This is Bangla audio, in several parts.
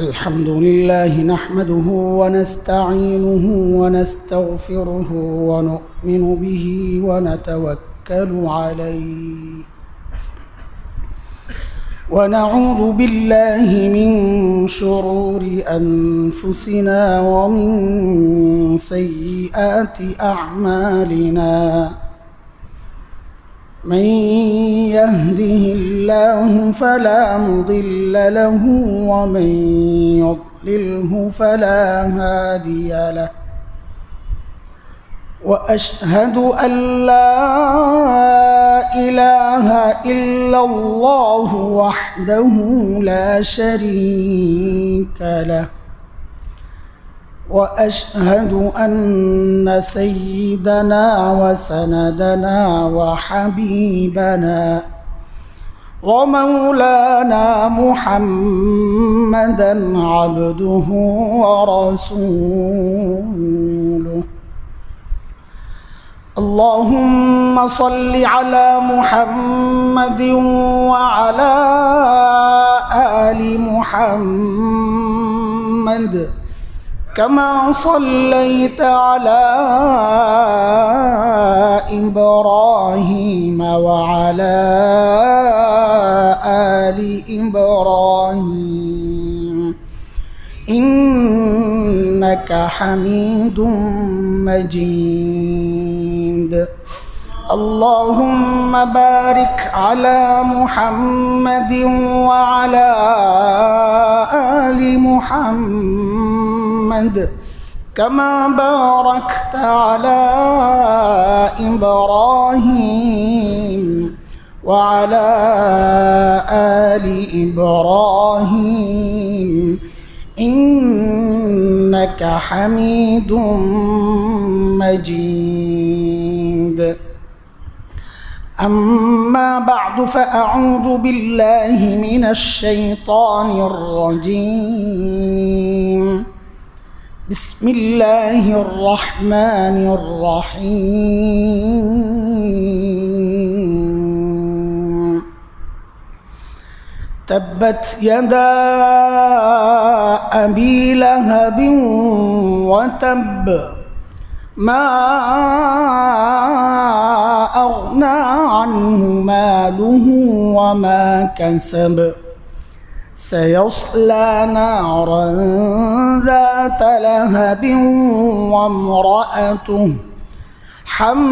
الحمد لله نحمده ونستعينه ونستغفره ونؤمن به ونتوكل عليه ونعوذ بالله من شرور أنفسنا ومن سيئات أعمالنا من يهده الله فلا مضل له ومن يضلله فلا هادي له وأشهد أن لا إله إلا الله وحده لا شريك له وأشهد أن سيدنا وسندنا وحبيبنا ومولانا محمدا عبده ورسوله اللهم صل على محمد وعلى آل محمد كما صليت على إبراهيم وعلى آل إبراهيم إنك حميد مجيد اللهم بارك على محمد وعلى آل محمد كما باركت على إبراهيم وعلى آل إبراهيم إنك حميد مجيد أما بعد فأعوذ بالله من الشيطان الرجيم بسم الله الرحمن الرحيم تبت يدا أبي لهب وتب ما أغنى عنه ماله وما كسب سيصلى نارا ذات لهب وامرأته حمالة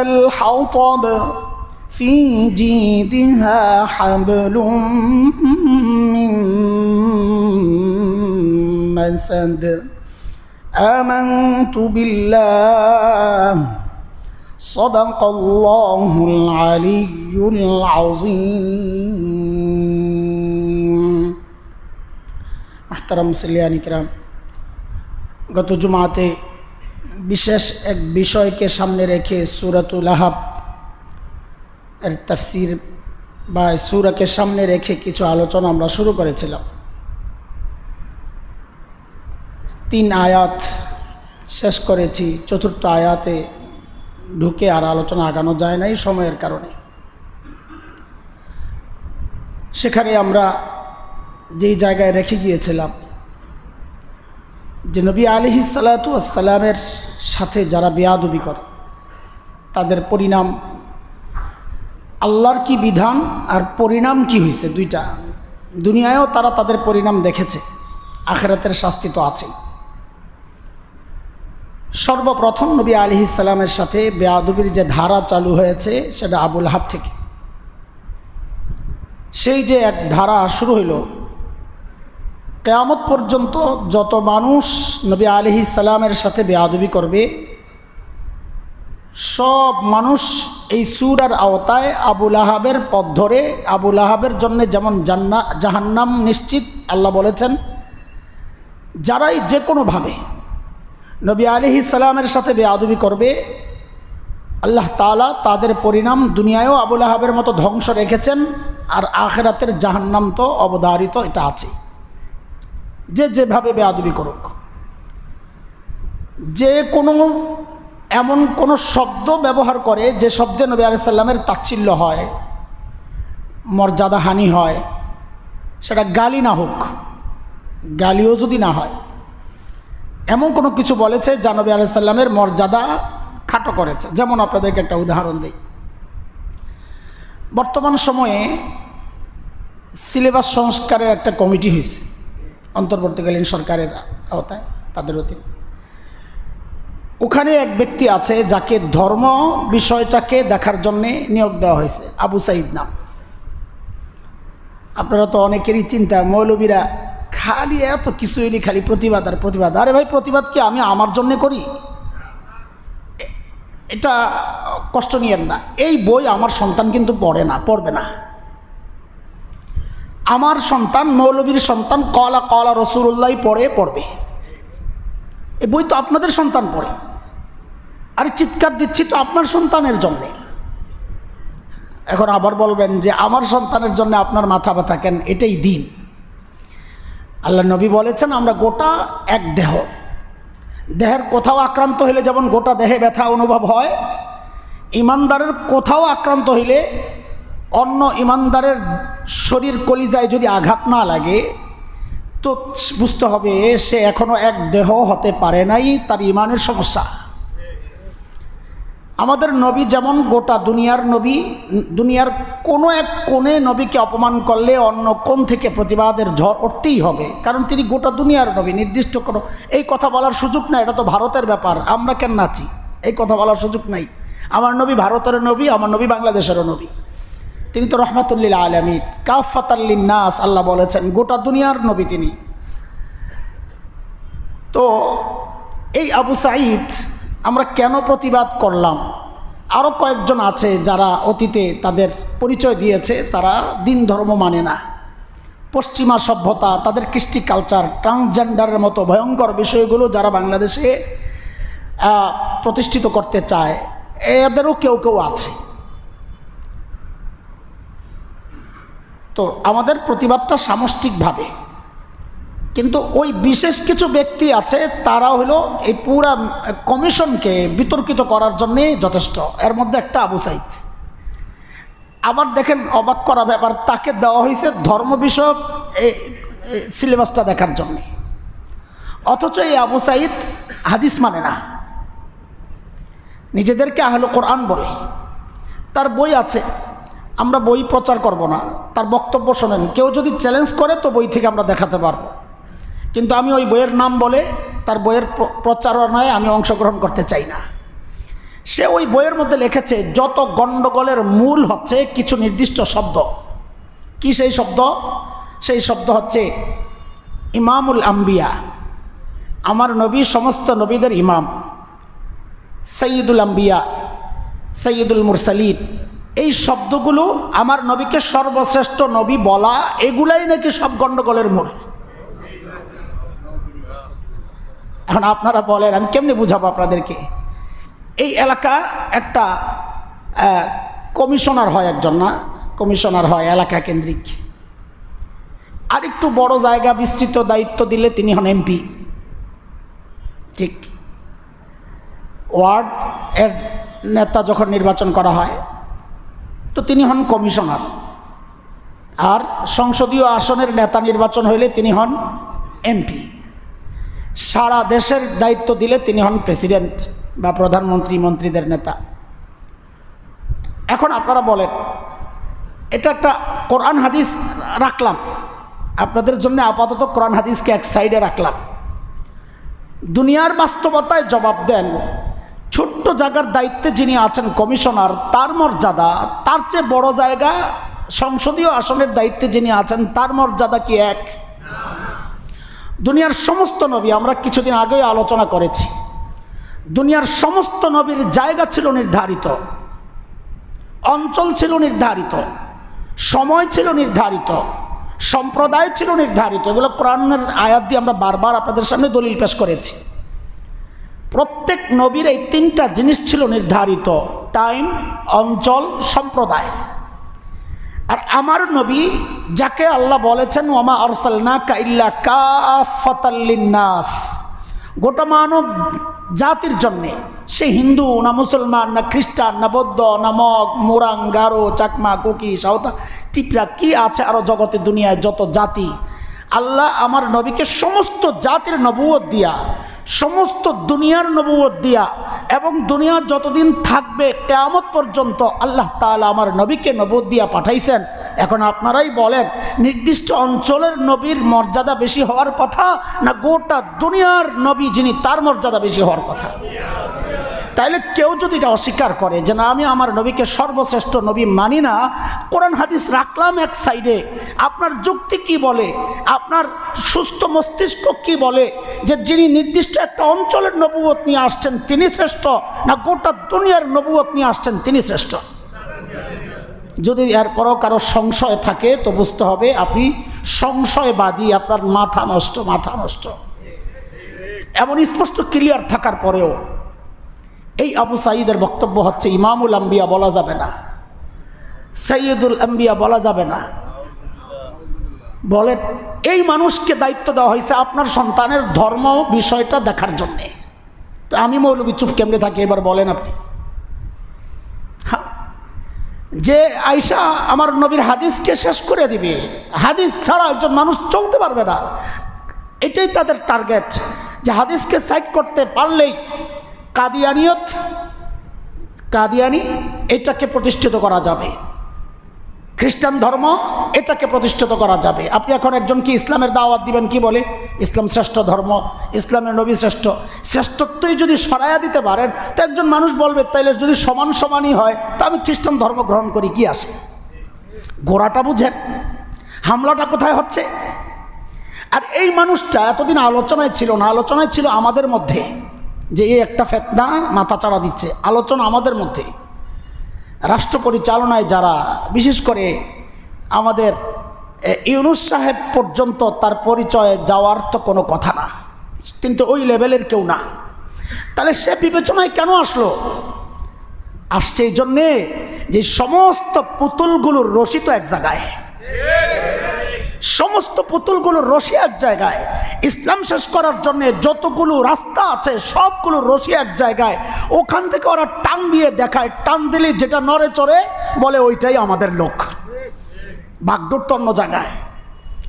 الحطب في جيدها حبل من مسد آمنت بالله صدق الله العلي العظيم محترم মুসল্লিয়ান কিরাম গত জুমাতে বিশেষ এক বিষয়কে সামনে রেখে সূরাতুল আহব এর তাফসীর বা সূরাকে সামনে রেখে কিছু আলোচনা আমরা শুরু করেছিলাম 3 আয়াত শেষ করেছি চতুর্থ আয়াতে ঢুকে আর আলোচনা আগানো যায় নাই সময়ের কারণে সেখানে আমরা যেই জায়গায় রেখে গিয়েছিলাম যে নবী আলাইহিস সালাতু ওয়াস সালামের সাথে যারা বেয়াদবি করে তাদের পরিণাম আল্লাহর কি বিধান আর পরিণাম কি হয়েছে দুইটা দুনিয়ায়ও তারা তাদের পরিণাম দেখেছে আখিরাতের শাস্তি তো আছেই সর্বপ্রথম নবী আলাইহিস সালামের সাথে বেয়াদবির যে ধারা চালু হয়েছে সেটা আবু লাহাব থেকে সেই যে এক ধারা শুরু হইল কিয়ামত পর্যন্ত যত মানুষ নবী আলাইহিস সালামের সাথে বেয়াদবি করবে সব মানুষ এই সূরার আওতায় আবু লাহাবের পথ ধরে আবু লাহাবের জন্য যেমন জাহান্নাম নিশ্চিত আল্লাহ বলেছেন যারাই যে কোনোভাবে নবী আলাইহিস সালামের সাথে বেয়াদবি করবে আল্লাহ তাআলা তাদের পরিণাম দুনিয়ায়ও আবু লাহাবের মতো ধ্বংস রেখেছেন আর আখিরাতের জাহান্নাম তো অবধারিত এটা আছে যে যেভাবে বেয়াদবি করুক যে কোনো এমন কোনো শব্দ ব্যবহার করে যে শব্দে নবী আলাইহিস সালামের তাচ্ছিল্য হয়, মর্যাদাহানি হয়, সেটা গালি না হোক, গালিও যদি না হয়, এমন কোনো কিছু বলেছে যা নবী আলাইহিস সালামের মর্যাদা খাটো করেছে। যেমন আপনাদেরকে একটা উদাহরণ দিই। বর্তমান সময়ে সিলেবাস সংস্কারের একটা কমিটি হয়েছে অন্তর্বর্তীকালীন সরকারের আওতায়, তাদের অধীনে। ওখানে এক ব্যক্তি আছে যাকে ধর্ম বিষয়টাকে দেখার জন্যে নিয়োগ দেওয়া হয়েছে, আবু সাঈদ নাম। আপনারা তো অনেকেরই চিন্তা, মৌলবীরা খালি এত কিছু এলি খালি প্রতিবাদ আর প্রতিবাদ। আরে ভাই, প্রতিবাদ কি আমি আমার জন্যে করি? এটা কষ্ট নিয়েন না। এই বই আমার সন্তান কিন্তু পড়বে না। আমার সন্তান, মৌলবীর সন্তান, কলা কলা রাসূলুল্লাহ পড়বে। এই বই তো আপনাদের সন্তান পড়ে। আরে চিৎকার দিচ্ছি তো আপনার সন্তানের জন্যে। এখন আবার বলবেন যে আমার সন্তানের জন্য আপনার মাথা ব্যথা কেন? এটাই দিন। আল্লাহ নবী বলেছেন আমরা গোটা এক দেহ, দেহের কোথাও আক্রান্ত হইলে যেমন গোটা দেহে ব্যথা অনুভব হয়, ইমানদারের কোথাও আক্রান্ত হইলে অন্য ইমানদারের শরীর কলিজায় যদি আঘাত না লাগে তো বুঝতে হবে সে এখনো এক দেহ হতে পারে নাই, তার ইমানের সমস্যা। আমাদের নবী যেমন গোটা দুনিয়ার নবী, দুনিয়ার কোনো এক কোণে নবীকে অপমান করলে অন্য কোণ থেকে প্রতিবাদের ঝড় উঠতেই হবে, কারণ তিনি গোটা দুনিয়ার নবী। নির্দিষ্ট কোনো এই কথা বলার সুযোগ নাই, এটা তো ভারতের ব্যাপার, আমরা কেন নাচি, এই কথা বলার সুযোগ নাই। আমার নবী ভারতের নবী, আমার নবী বাংলাদেশেরও নবী। তিনি তো রহমাতুল লিল আলামিন, কাফাতাল লিন্নাস, আল্লাহ বলেছেন গোটা দুনিয়ার নবী তিনি। তো এই আবু সাঈদ আমরা কেন প্রতিবাদ করলাম? আরও কয়েকজন আছে যারা অতীতে তাদের পরিচয় দিয়েছে, তারা দিন ধর্ম মানে না, পশ্চিমা সভ্যতা, তাদের কৃষ্টি কালচার, ট্রান্সজেন্ডারের মতো ভয়ঙ্কর বিষয়গুলো যারা বাংলাদেশে প্রতিষ্ঠিত করতে চায়, এদেরও কেউ কেউ আছে। তো আমাদের প্রতিবাদটা সামষ্টিকভাবে, কিন্তু ওই বিশেষ কিছু ব্যক্তি আছে তারা হলো এই পুরা কমিশনকে বিতর্কিত করার জন্যে যথেষ্ট। এর মধ্যে একটা আবু সাঈদ। আবার দেখেন অবাক করা ব্যাপার, তাকে দেওয়া হয়েছে ধর্ম বিষয়ক এই সিলেবাসটা দেখার জন্যে, অথচ এই আবু সাঈদ হাদিস মানে না, নিজেদেরকে আহলে কোরআন বলে। তার বই আছে, আমরা বই প্রচার করব না, তার বক্তব্য শোনেন। কেউ যদি চ্যালেঞ্জ করে তো বই থেকে আমরা দেখাতে পারবো, কিন্তু আমি ওই বইয়ের নাম বলে তার বইয়ের প্রচারণায় আমি অংশগ্রহণ করতে চাই না। সে ওই বইয়ের মধ্যে লিখেছে যত গণ্ডগোলের মূল হচ্ছে কিছু নির্দিষ্ট শব্দ। কি সেই শব্দ? সেই শব্দ হচ্ছে ইমামুল আম্বিয়া, আমার নবী সমস্ত নবীদের ইমাম, সৈয়দুল আম্বিয়া, সৈয়দুল মুরসালিন। এই শব্দগুলো আমার নবীকে সর্বশ্রেষ্ঠ নবী বলা, এগুলাই নাকি সব গণ্ডগোলের মূল। এখন আপনারা বলেন আমি কেমনে বুঝাবো আপনাদেরকে? এই এলাকা একটা কমিশনার হয় একজন, না কমিশনার হয় এলাকা কেন্দ্রিক, আর একটু বড় জায়গা বিস্তৃত দায়িত্ব দিলে তিনি হন এমপি, ঠিক? ওয়ার্ড এর নেতা যখন নির্বাচন করা হয় তো তিনি হন কমিশনার, আর সংসদীয় আসনের নেতা নির্বাচন হইলে তিনি হন এমপি। সারা দেশের দায়িত্ব দিলে তিনি হন প্রেসিডেন্ট বা প্রধানমন্ত্রী, মন্ত্রীদের নেতা। এখন আপনারা বলেন, এটা একটা কোরআন হাদিস রাখলাম আপনাদের জন্য, আপাতত কোরআন হাদিসকে এক সাইডে রাখলাম। দুনিয়ার বাস্তবতায় জবাব দেন, ছোট্ট জায়গার দায়িত্বে যিনি আছেন কমিশনার, তার মর্যাদা, তার চেয়ে বড় জায়গা সংসদীয় আসনের দায়িত্বে যিনি আছেন তার মর্যাদা কি এক? দুনিয়ার সমস্ত নবী, আমরা কিছুদিন আগেই আলোচনা করেছি, দুনিয়ার সমস্ত নবীর জায়গা ছিল নির্ধারিত, অঞ্চল ছিল নির্ধারিত, সময় ছিল নির্ধারিত, সম্প্রদায় ছিল নির্ধারিত। এগুলো কোরআনের আয়াত দিয়ে আমরা বারবার আপনাদের সামনে দলিল পেশ করেছি। প্রত্যেক নবীর এই তিনটা জিনিস ছিল নির্ধারিত, টাইম, অঞ্চল, সম্প্রদায়। আর আমার নবী যাকে আল্লাহ বলেছেন ওয়ামা আরসালনাকা ইল্লা কাফাতাল লিন্নাস গোটা মানব জাতির জন্যে, সে হিন্দু না মুসলমান না খ্রিস্টান না বৌদ্ধ না মগ মোরাং গারো চাকমা কুকি সাঁওতা টিপরা কি আছে আরও জগতে দুনিয়ায় যত জাতি, আল্লাহ আমার নবীকে সমস্ত জাতির নবুয়ত দিয়া, সমস্ত দুনিয়ার নবুয়ত দিয়া এবং দুনিয়া যতদিন থাকবে কিয়ামত পর্যন্ত আল্লাহ তাআলা আমার নবীকে নবুয়ত দিয়া পাঠাইছেন। এখন আপনারাই বলেন, নির্দিষ্ট অঞ্চলের নবীর মর্যাদা বেশি হওয়ার কথা না গোটা দুনিয়ার নবী যিনি তার মর্যাদা বেশি হওয়ার কথা? তাইলে কেউ যদি এটা অস্বীকার করে যে না আমি আমার নবীকে সর্বশ্রেষ্ঠ নবী মানি না, কোরআন হাদিস রাখলাম এক সাইডে, আপনার যুক্তি কি বলে, আপনার সুস্থ মস্তিষ্ক কি বলে যে যিনি নির্দিষ্ট একটা অঞ্চলের নবুয়ত নিয়ে আসছেন তিনি শ্রেষ্ঠ, না গোটা দুনিয়ার নবুয়ত নিয়ে আসছেন তিনি শ্রেষ্ঠ? যদি এরপরও কারো সংশয় থাকে তো বুঝতে হবে আপনি সংশয়বাদী, আপনার মাথা নষ্ট, মাথা নষ্ট। এমন স্পষ্ট ক্লিয়ার থাকার পরেও এই আবু সাঈদের বক্তব্য হচ্ছে ইমামুল আম্বিয়া বলা যাবে না, সৈয়দুল আম্বিয়া বলা যাবে না। বলেন, এই মানুষকে দায়িত্ব দেওয়া হয়েছে আপনার সন্তানের ধর্ম বিষয়টা দেখার জন্যে। তো আমি মৌলবী চুপ কেমনে থাকি, এবার বলেন আপনি। যে আয়েশা আমার নবীর হাদিসকে শেষ করে দিবে, হাদিস ছাড়া একজন মানুষ চলতে পারবে না, এটাই তাদের টার্গেট, যে হাদিসকে সাইড করতে পারলেই কাদিয়ানি এটাকে প্রতিষ্ঠিত করা যাবে, খ্রিস্টান ধর্ম এটাকে প্রতিষ্ঠিত করা যাবে। আপনি এখন একজনকে ইসলামের দাওয়াত দিবেন, কি বলে ইসলাম শ্রেষ্ঠ ধর্ম, ইসলামের নবী শ্রেষ্ঠ। শ্রেষ্ঠত্বই যদি সরাইয়া দিতে পারেন তো একজন মানুষ বলবে তাইলে যদি সমান সমানই হয় তা আমি খ্রিস্টান ধর্ম গ্রহণ করি, কি আসে? গোড়াটা বুঝেন, হামলাটা কোথায় হচ্ছে। আর এই মানুষটা এতদিন আলোচনায় ছিল না, আলোচনায় ছিল আমাদের মধ্যে, যে এই একটা ফেতনা মাথা চাড়া দিচ্ছে, আলোচনা আমাদের মধ্যে। রাষ্ট্র পরিচালনায় যারা, বিশেষ করে আমাদের ইউনূস সাহেব পর্যন্ত তার পরিচয়ে যাওয়ার তো কোনো কথা না, কিন্তু ওই লেভেলের কেউ না। তাহলে সে বিবেচনায় কেন আসলো? আসছে এই জন্যে যে সমস্ত পুতুলগুলোর রশি তো এক জায়গায়, সমস্ত পুতুলগুলোর রশি এক জায়গায়, ইসলাম শেষ করার জন্য যতগুলো রাস্তা আছে সবগুলো রশি এক জায়গায়, ওখান থেকে ওরা টান দিয়ে দেখায়, টান দিলে যেটা নড়ে চড়ে বলে ওইটাই আমাদের লোক। বাগডোর তো অন্য জায়গায়।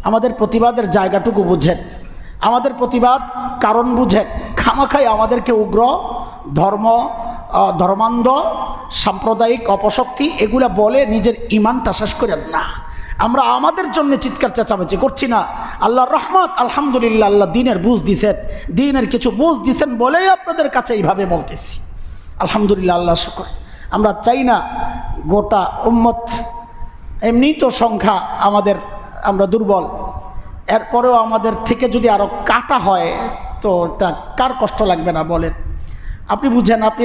আমাদের প্রতিবাদের জায়গাটুকু বুঝেন, আমাদের প্রতিবাদ কারণ বুঝেন, খামাখাই আমাদেরকে উগ্র ধর্মান্ধ সাম্প্রদায়িক অপশক্তি এগুলা বলে নিজের ইমানটা শেষ করেন না। আমরা আমাদের জন্য চিৎকার চেঁচামেচি করছি না, আল্লাহর রহমত আলহামদুলিল্লাহ, আল্লাহ দিনের বুঝ দিছেন, দিনের কিছু বুঝ দিছেন বলেই আপনাদের কাছে এইভাবে বলতেছি, আলহামদুলিল্লাহ, আল্লাহ শুকর। আমরা চাই না গোটা উম্মত, এমনি তো সংখ্যা আমাদের, আমরা দুর্বল, এরপরেও আমাদের থেকে যদি আরও কাটা হয় তো এটা কার কষ্ট লাগবে না বলেন? আপনি বুঝেন, আপনি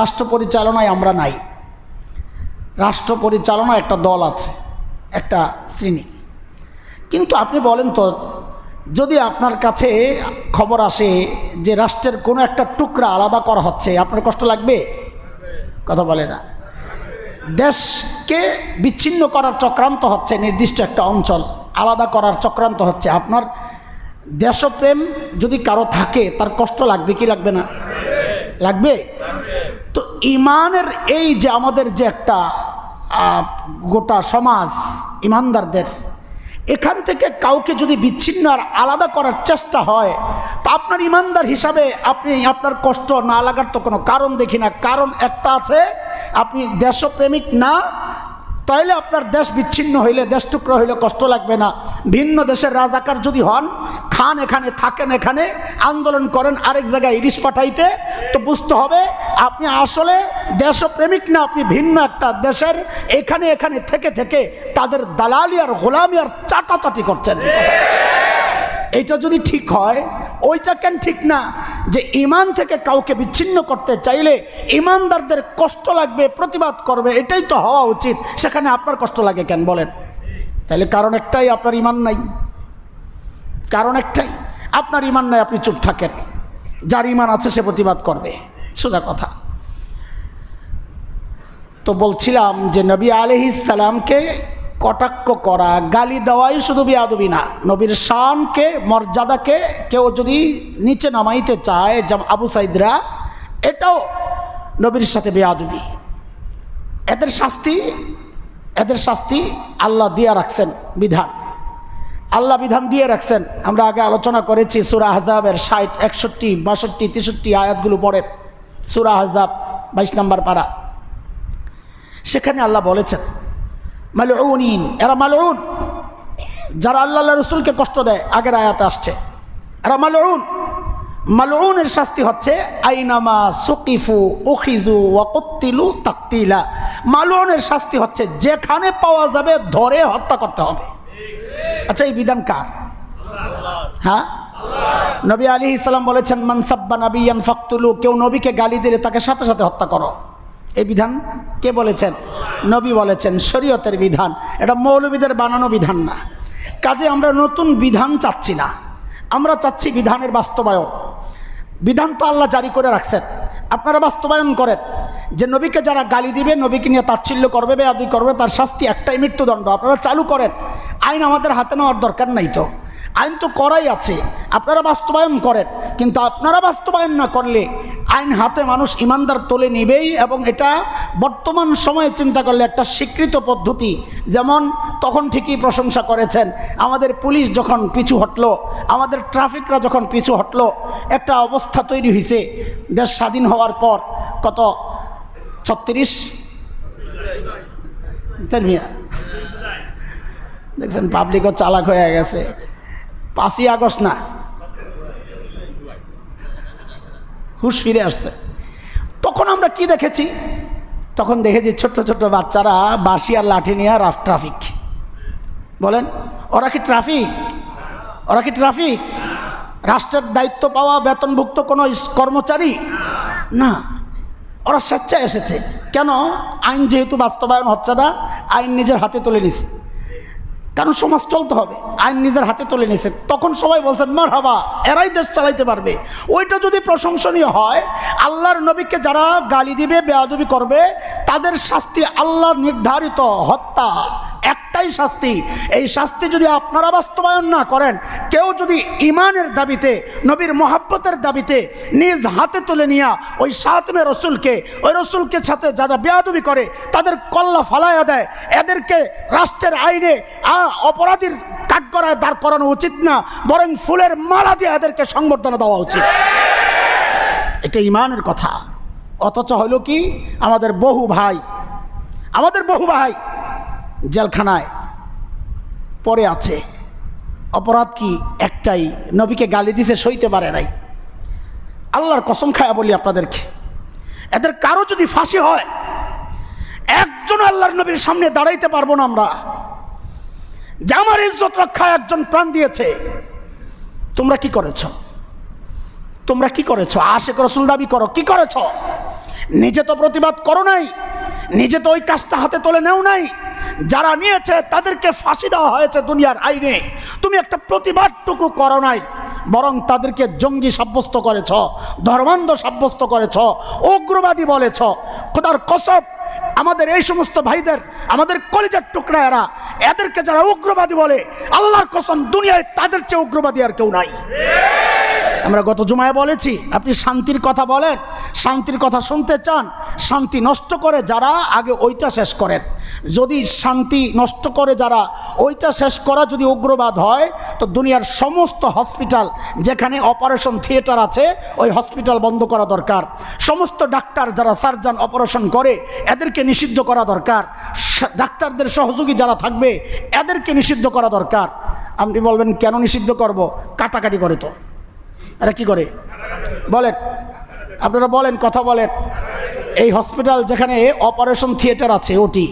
রাষ্ট্র পরিচালনায় আমরা নাই, রাষ্ট্র পরিচালনায় একটা দল আছে, একটা শ্রেণী। কিন্তু আপনি বলেন তো, যদি আপনার কাছে খবর আসে যে রাষ্ট্রের কোনো একটা টুকরা আলাদা করা হচ্ছে, আপনার কষ্ট লাগবে? কথা বলে না। দেশকে বিচ্ছিন্ন করার চক্রান্ত হচ্ছে, নির্দিষ্ট একটা অঞ্চল আলাদা করার চক্রান্ত হচ্ছে, আপনার দেশপ্রেম যদি কারো থাকে তার কষ্ট লাগবে কি লাগবে না? লাগবে। তো ইমানের এই যে আমাদের যে একটা গোটা সমাজ ইমানদারদের, এখান থেকে কাউকে যদি বিচ্ছিন্ন আর আলাদা করার চেষ্টা হয় তো আপনার ইমানদার হিসাবে আপনি আপনার কষ্ট না লাগার তো কোনো কারণ দেখি না। কারণ একটা আছে, আপনি দেশপ্রেমিক না, তাইলে আপনার দেশ বিচ্ছিন্ন হইলে, দেশ টুকরো হইলে কষ্ট লাগবে না। ভিন্ন দেশের রাজাকার যদি হন, খান এখানে, থাকেন এখানে, আন্দোলন করেন আরেক জায়গায় ইলিশ পাঠাইতে, তো বুঝতে হবে আপনি আসলে দেশপ্রেমিক না, আপনি ভিন্ন একটা দেশের এখানে এখানে থেকে থেকে তাদের দালালি আর গোলামি আর চাটাচাটি করছেন। এইটা যদি ঠিক হয়, ওইটা কেন ঠিক না? যে ইমান থেকে কাউকে বিচ্ছিন্ন করতে চাইলে ইমানদারদের কষ্ট লাগবে, প্রতিবাদ করবে, এটাই তো হওয়া উচিত। সেখানে আপনার কষ্ট লাগে কেন বলেন? তাহলে কারণ একটাই, আপনার ইমান নাই। কারণ একটাই, আপনার ইমান নাই, আপনি চুপ থাকেন। যার ইমান আছে সে প্রতিবাদ করবে, সোজা কথা। তো বলছিলাম যে নবী আলাইহিস সালামকে কটাক্ষ করা, গালি দেওয়াই শুধু বেয়াদবি না, নবীর শানকে মর্যাদাকে কেউ যদি নিচে নামাইতে চায়, যেমন আবু সাইদরা, এটাও নবীর সাথে বেয়াদবি। এদের শাস্তি আল্লাহ দিয়ে রাখছেন, বিধান আল্লাহ বিধান দিয়ে রাখছেন। আমরা আগে আলোচনা করেছি সূরা আহজাবের 60, 61, 62, 63 আয়াতগুলো পড়ে, সূরা আহজাব 22 নম্বর পারা। সেখানে আল্লাহ বলেছেন মালউনিন, এরা মালউন, যারা আল্লাহ রাসূলকে কষ্ট দেয়। আগের আয়াতে আসছে এরা মালউন। মালউনের শাস্তি হচ্ছে আইনামা সুকিফু উখিজু ওয়া কুতিলু তাকতিলা। মালউনের শাস্তি হচ্ছে যেখানে পাওয়া যাবে ধরে হত্যা করতে হবে। আচ্ছা, এই বিধান কার? হ্যাঁ, নবী আলাইহিস সালাম বলেছেন মান সাব্বা নাবিয়ান ফাকতুলু, কেউ নবীকে গালি দিলে তাকে সাথে সাথে হত্যা করো। এই বিধান কে বলেছেন? নবী বলেছেন, শরীয়তের বিধান, এটা মৌলবীদের বানানো বিধান না। কাজে আমরা নতুন বিধান চাচ্ছি না, আমরা চাচ্ছি বিধানের বাস্তবায়ন। বিধান তো আল্লাহ জারি করে রাখছেন, আপনারা বাস্তবায়ন করেন। যে নবীকে যারা গালি দিবে, নবীকে নিয়ে তাচ্ছিল্য করবে, বেয়াদবি করবে, তার শাস্তি একটাই, মৃত্যুদণ্ড। আপনারা চালু করেন। আইন আমাদের হাতে নেওয়ার দরকার নাই, তো আইন তো করাই আছে, আপনারা বাস্তবায়ন করেন। কিন্তু আপনারা বাস্তবায়ন না করলে আইন হাতে মানুষ ইমানদার তোলে নিবেই। এবং এটা বর্তমান সময়ে চিন্তা করলে একটা স্বীকৃত পদ্ধতি। যেমন তখন ঠিকই প্রশংসা করেছেন, আমাদের পুলিশ যখন পিছু হটলো, আমাদের ট্রাফিকরা যখন পিছু হটলো, একটা অবস্থা তৈরি হয়েছে দেশ স্বাধীন হওয়ার পর। কত 36 দেখছেন, পাবলিকও চালাক হয়ে গেছে। 5ই আগস্ট না, হুশ ফিরে আসছে। তখন আমরা কি দেখেছি? তখন দেখেছি ছোট্ট ছোট্ট বাচ্চারা বাঁশি আর লাঠি নিয়ে ট্রাফিক। বলেন, ওরা কি ট্রাফিক? ওরা কি ট্রাফিক? রাষ্ট্রের দায়িত্ব পাওয়া বেতনভুক্ত কোনো কর্মচারী না, ওরা স্বেচ্ছায় এসেছে। কেন? আইন যেহেতু বাস্তবায়ন হচ্ছে না, আইন নিজের হাতে তুলে নিছে, কারণ সমাজ চলতে হবে, আইন নিজের হাতে তুলে নিছে। তখন সবাই বলছেন মারহাবা, এরাই দেশ চালাইতে পারবে। ওইটা যদি প্রশংসনীয় হয়, আল্লাহর নবীকে যারা গালি দিবে, বেয়াদবি করবে, তাদের শাস্তি আল্লাহ নির্ধারিত হত্যা, একটাই শাস্তি। এই শাস্তি যদি আপনারা বাস্তবায়ন না করেন, কেউ যদি ইমানের দাবিতে, নবীর মহাব্বতের দাবিতে নিজ হাতে তুলে নিয়ে ওই সাতমে রসুলকে, ওই রসুলকে সাথে যারা বেয়াদবি করে তাদের কল্লা ফালাইয়া দেয়, এদেরকে রাষ্ট্রের আইনে অপরাধীর কাঠগড়ায় দাঁড় করানো উচিত না, বরং ফুলের মালা দিয়ে এদেরকে সংবর্ধনা দেওয়া উচিত। এটা ইমানের কথা। অথচ হইল কি, আমাদের বহু ভাই জেলখানায় পড়ে আছে। অপরাধ কি? একটাই, নবীকে গালি দিছে, সইতে পারে নাই। আল্লাহর কসম খায়া বলি আপনাদেরকে, এদের কারো যদি ফাঁসি হয়, একজন আল্লাহর নবীর সামনে দাঁড়াইতে পারবো না আমরা। যে আমার ইজ্জত রক্ষায় একজন প্রাণ দিয়েছে, তোমরা কি করেছ? তোমরা কি করেছ? আশিক রাসূল দাবি করো, কি করেছ? নিজে তো প্রতিবাদ করো নাই, নিজে তো ওই কাজটা হাতে তুলে নেও নাই। যারা নিয়েছে তাদেরকে ফাঁসি দেওয়া হয়েছে দুনিয়ার আইনে, তুমি একটা প্রতিবাদটুকু করো নাই, বরং তাদেরকে জঙ্গি সাব্যস্ত করেছ, ধর্মান্ধ সাব্যস্ত করেছ, উগ্রবাদী বলেছ। খোদার কসম, আমাদের এই সমস্ত ভাইদের, আমাদের কলিজার টুকরা এরা, এদেরকে যারা উগ্রবাদী বলে, আল্লাহর কসম দুনিয়ায় তাদের চেয়ে উগ্রবাদী আর কেউ নাই। আমরা গত জুমায় বলেছি, আপনি শান্তির কথা বলেন, শান্তির কথা শুনতে চান, শান্তি নষ্ট করে যারা, আগে ওইটা শেষ করেন। যদি শান্তি নষ্ট করে যারা, ওইটা শেষ করা যদি উগ্রবাদ হয়, তো দুনিয়ার সমস্ত হসপিটাল যেখানে অপারেশন থিয়েটার আছে, ওই হসপিটাল বন্ধ করা দরকার। সমস্ত ডাক্তার যারা সার্জন অপারেশন করে, এদেরকে নিষিদ্ধ করা দরকার। ডাক্তারদের সহযোগী যারা থাকবে, এদেরকে নিষিদ্ধ করা দরকার। আপনি বলবেন কেন নিষিদ্ধ করব? কাটাকাটি করে তো। এরা কি করে বলেন? আপনারা বলেন, কথা বলেন। এই হসপিটাল যেখানে অপারেশন থিয়েটার আছে, ওটি